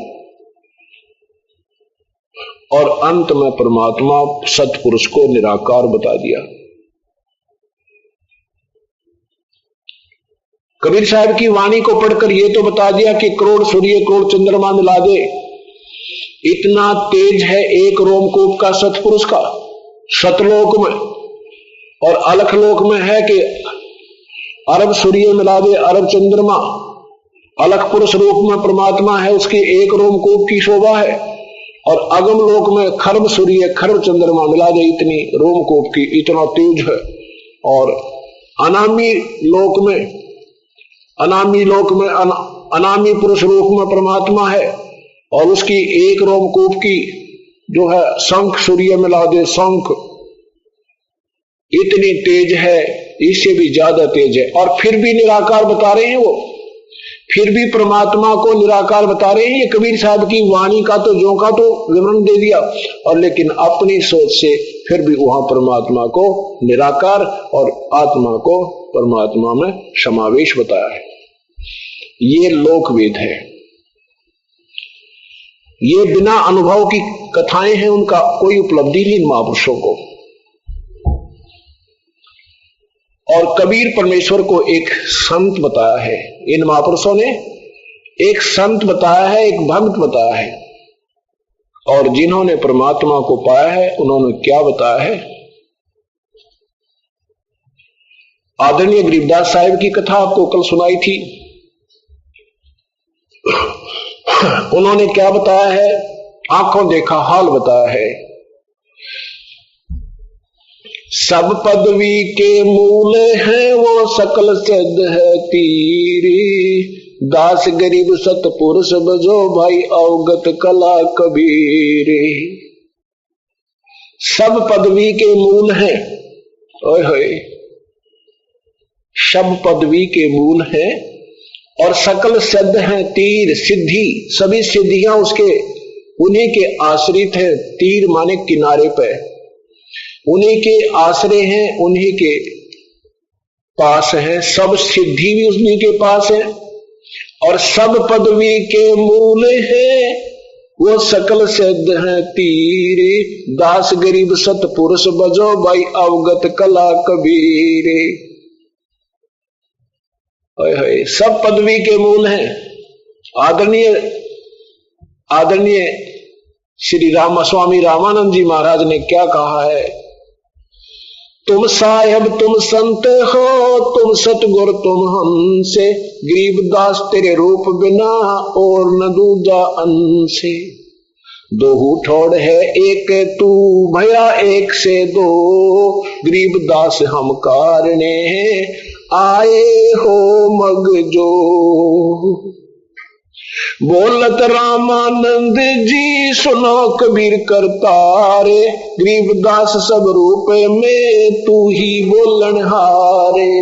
और अंत में परमात्मा सतपुरुष को निराकार बता दिया। कबीर साहब की वाणी को पढ़कर यह तो बता दिया कि करोड़ सूर्य करोड़ चंद्रमा मिला दे, इतना तेज है एक रोमकूप का सतपुरुष का सतलोक में, और अलखलोक में है कि अरब सूर्य मिला दे, अरब चंद्रमा। अलख पुरुष रूप में परमात्मा है, उसकी एक रोमकूप की शोभा है, और अगम लोक में खरब सूर्य खरब चंद्रमा मिला दे, इतनी रोमकूप की, इतना तेज है। और अनामी लोक में अनामी पुरुष रूप में परमात्मा है और उसकी एक रोमकूप की जो है शंख सूर्य मिला दे, शंख इतनी तेज है, इससे भी ज्यादा तेज है, और फिर भी निराकार बता रहे हैं वो, फिर भी परमात्मा को निराकार बता रहे हैं। ये कबीर साहब की वाणी का तो जो का तो विवरण दे दिया, और लेकिन अपनी सोच से फिर भी वहां परमात्मा को निराकार और आत्मा को परमात्मा में समावेश बताया है। ये लोकवेद है, ये बिना अनुभव की कथाएं हैं, उनका कोई उपलब्धि नहीं महापुरुषों को। और कबीर परमेश्वर को एक संत बताया है, इन महापुरुषों ने एक संत बताया है, एक भक्त बताया है। और जिन्होंने परमात्मा को पाया है उन्होंने क्या बताया है? आदरणीय गरीबदास साहिब की कथा आपको कल सुनाई थी। उन्होंने क्या बताया है? आंखों देखा हाल बताया है। सब पदवी के मूल है वो सकल सिद्ध है तीरी, दास गरीब सतपुरुष बजो भाई अवगत कला कबीरे। सब पदवी के मूल है, ओए होए, सब पदवी के मूल है और सकल सिद्ध है तीर, सिद्धि, सभी सिद्धियां उसके उन्हीं के आश्रित है। तीर माने किनारे पे, उन्हीं के आश्रय हैं, उन्हीं के पास है। सब सिद्धि भी उन्हीं के पास है और सब पदवी के मूल है वो सकल सिद्ध है तीरे, दास गरीब सतपुरुष बजो भाई अवगत कला कबीरे। सब पदवी के मूल हैं। आदरणीय श्री राम स्वामी रामानंद जी महाराज ने क्या कहा है? तुम साहेब तुम संत हो, तुम सतगुर तुम हमसे, गरीबदास तेरे रूप बिना और न दूजा अंसे। दो ठोड़ है एक तू भया एक से दो, गरीबदास हम कारणे आए हो मग जो। बोलत रामानंद जी सुनो कबीर करतारे, गरीबदास सब रूप में तू ही बोलन हारे।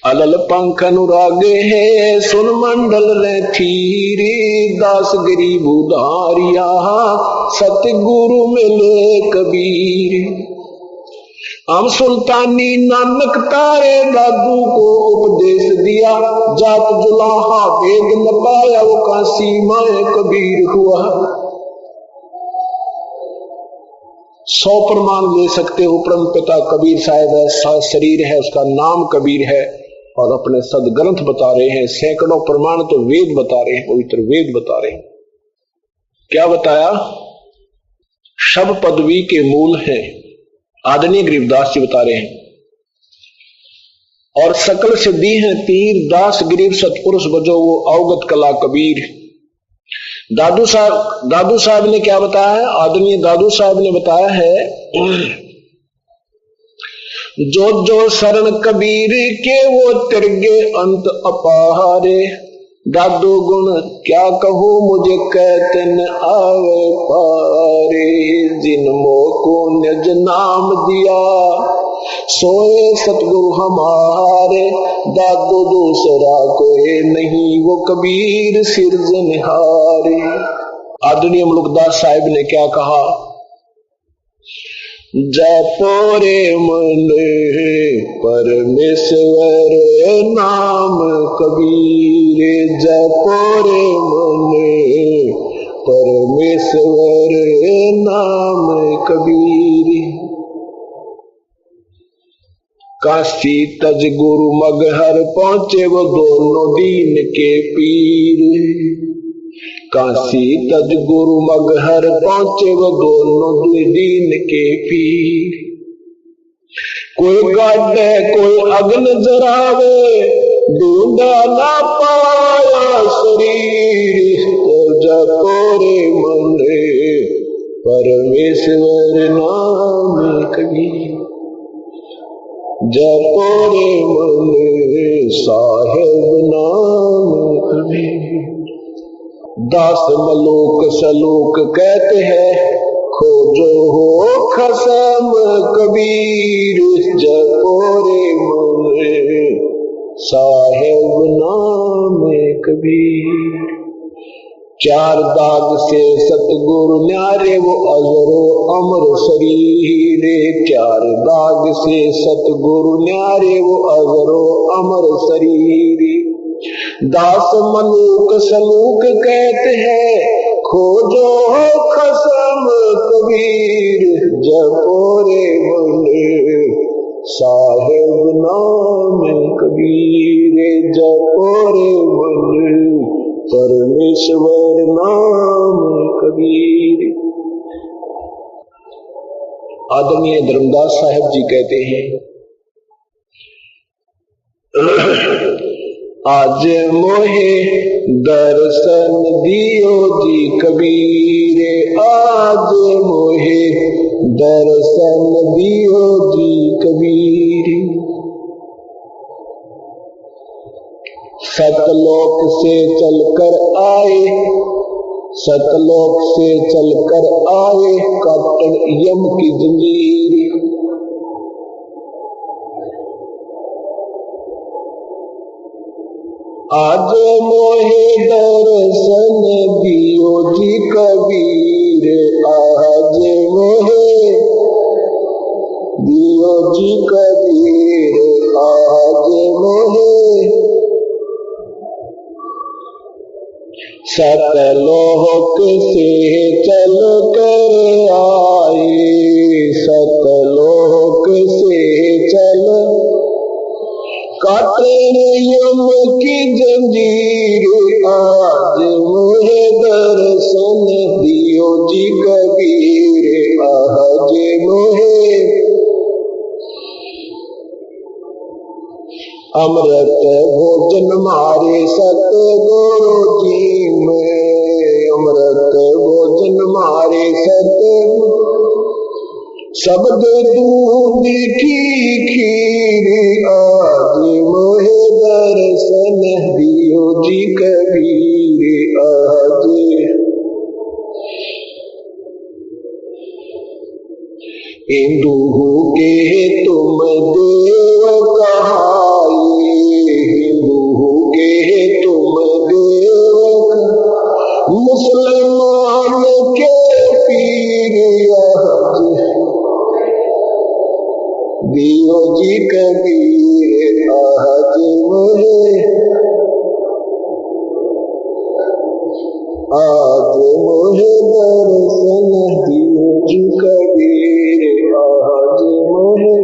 अलल पंख अनुरागे है सुन मंडल रे थीरे, दास गरीब उधारिया सतगुरु मिले कबीर। हम सुल्तानी नानक तारे दादू को उपदेश दिया, जात जुलाहा भेद न पाया वो काशी माए कबीर हुआ। 100 प्रमाण ले सकते हो। परम पिता कबीर साहब है, शरीर है उसका नाम कबीर है और अपने सदग्रंथ बता रहे हैं। सैकड़ों प्रमाण तो वेद बता रहे हैं, पवित्र वेद बता रहे हैं। क्या बताया? सब पदवी के मूल है, आदरणीय गरीबदास जी बता रहे हैं। और सकल सिद्धि है तीर, दास गरीब सतपुरुष बजो वो अवगत कला कबीर। दादू साहब ने क्या बताया है? आदरणीय दादू साहब ने बताया है, जो जो शरण कबीर के वो तिरगे अंत अपारे। दादू गुण क्या कहूं मुझे कहते न आवे पारे, जिन मोको निज नाम दिया सोए सतगुरु हमारे। दादू दूसरा कोई नहीं वो कबीर सिरजनहारे। आदरणीय मुल्कदास साहिब ने क्या कहा? जपोरे मन परमेश्वर नाम कबीर, जपोरे मन परमेश्वर नाम कबीर। काशी तज गुरु मगहर पहुंचे वो दोनों दीन के पीर। काशी तज गुरु मगहर पहुंचे वो दोनों दीन के पीर। कोई गाड़े कोई अग्न जरावे, ढूंढा ना पाया शरीर। जपोरे मन परमेश्वर नाम कबीर, जपोरे मन साहेब नाम कबीर। दास मलोक सलोक कहते हैं, खोजो हो खसम कबीर। जपोरे मन साहेब नाम कबीर। चार दाग से सतगुरु न्यारे वो अजरो अमर शरीर। चार दाग से सतगुरु न्यारे वो अजरो अमर शरीर। दास मलूक सलूक कहते हैं खोजो खसम कबीर। जपोरे बोले साहेब नाम कबीर। जपोरे बोले परमेश्वर नाम कबीर। आदरणीय धर्मदास साहब जी कहते हैं आज मोहे दर्शन दियो जी कबीर। आज मोहे दर्शन दियो जी कबीर। सतलोक से चलकर आए, सतलोक से चलकर आए काटन यम की जंजीर। आज मोहे दर्शन दियो जी कबीर। आज मोहे दियो जी कबीर। आज मोहे सतलोक से चल कर आए। सतलोक से चल काटन यम की जंजीर। आज मुझे दर्शन दियो जी कबीर। आज मुझे अमृत भोजन मारे सतगुरु जी में। अमृत भोजन मारे सतगुरु शब्द दूध की खीर। आज मोहे दर्शन दियो जी कबीर। आज इंदु के तुम देव कहाए। हिंदू के तुम देव मुसलमान के पीर। आज दियो जी कबीर। आज मोहे आज मोहे दर्शन दियो जी कबीर। आज मोहे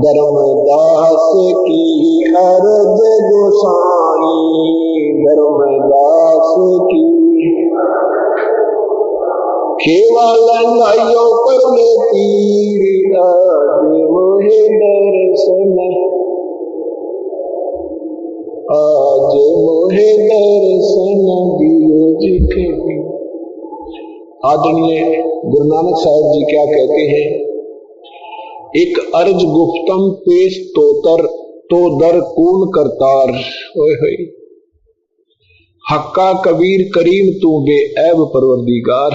धर्मदास की अर्ज गोसाई। धर्मदास की केवल लंगाइयों पर में तीर। आज मोहे दर्शन आज मोहे दर्शन दियो जी कबीर। आदरणीय गुरु नानक साहब जी क्या कहते हैं? एक अर्ज गुफ्तम पेश तोतर तो दर कून करतार। ओए होए हक्का कबीर करीम तू बेऐब परवरदिगार।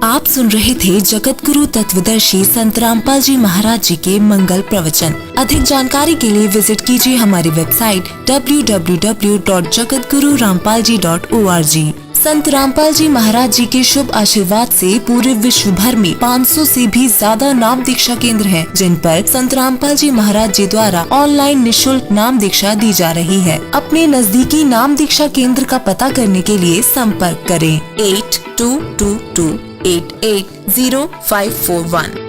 आप सुन रहे थे जगत गुरु तत्वदर्शी संत रामपाल जी महाराज जी के मंगल प्रवचन। अधिक जानकारी के लिए विजिट कीजिए हमारी वेबसाइट www.jagatgururampalji.org। संत रामपाल जी महाराज जी के शुभ आशीर्वाद से पूरे विश्व भर में 500 से भी ज्यादा नाम दीक्षा केंद्र हैं, जिन पर संत रामपाल जी महाराज जी द्वारा ऑनलाइन निशुल्क नाम दीक्षा दी जा रही है। अपने नजदीकी नाम दीक्षा केंद्र का पता करने के लिए संपर्क करें 8222880541।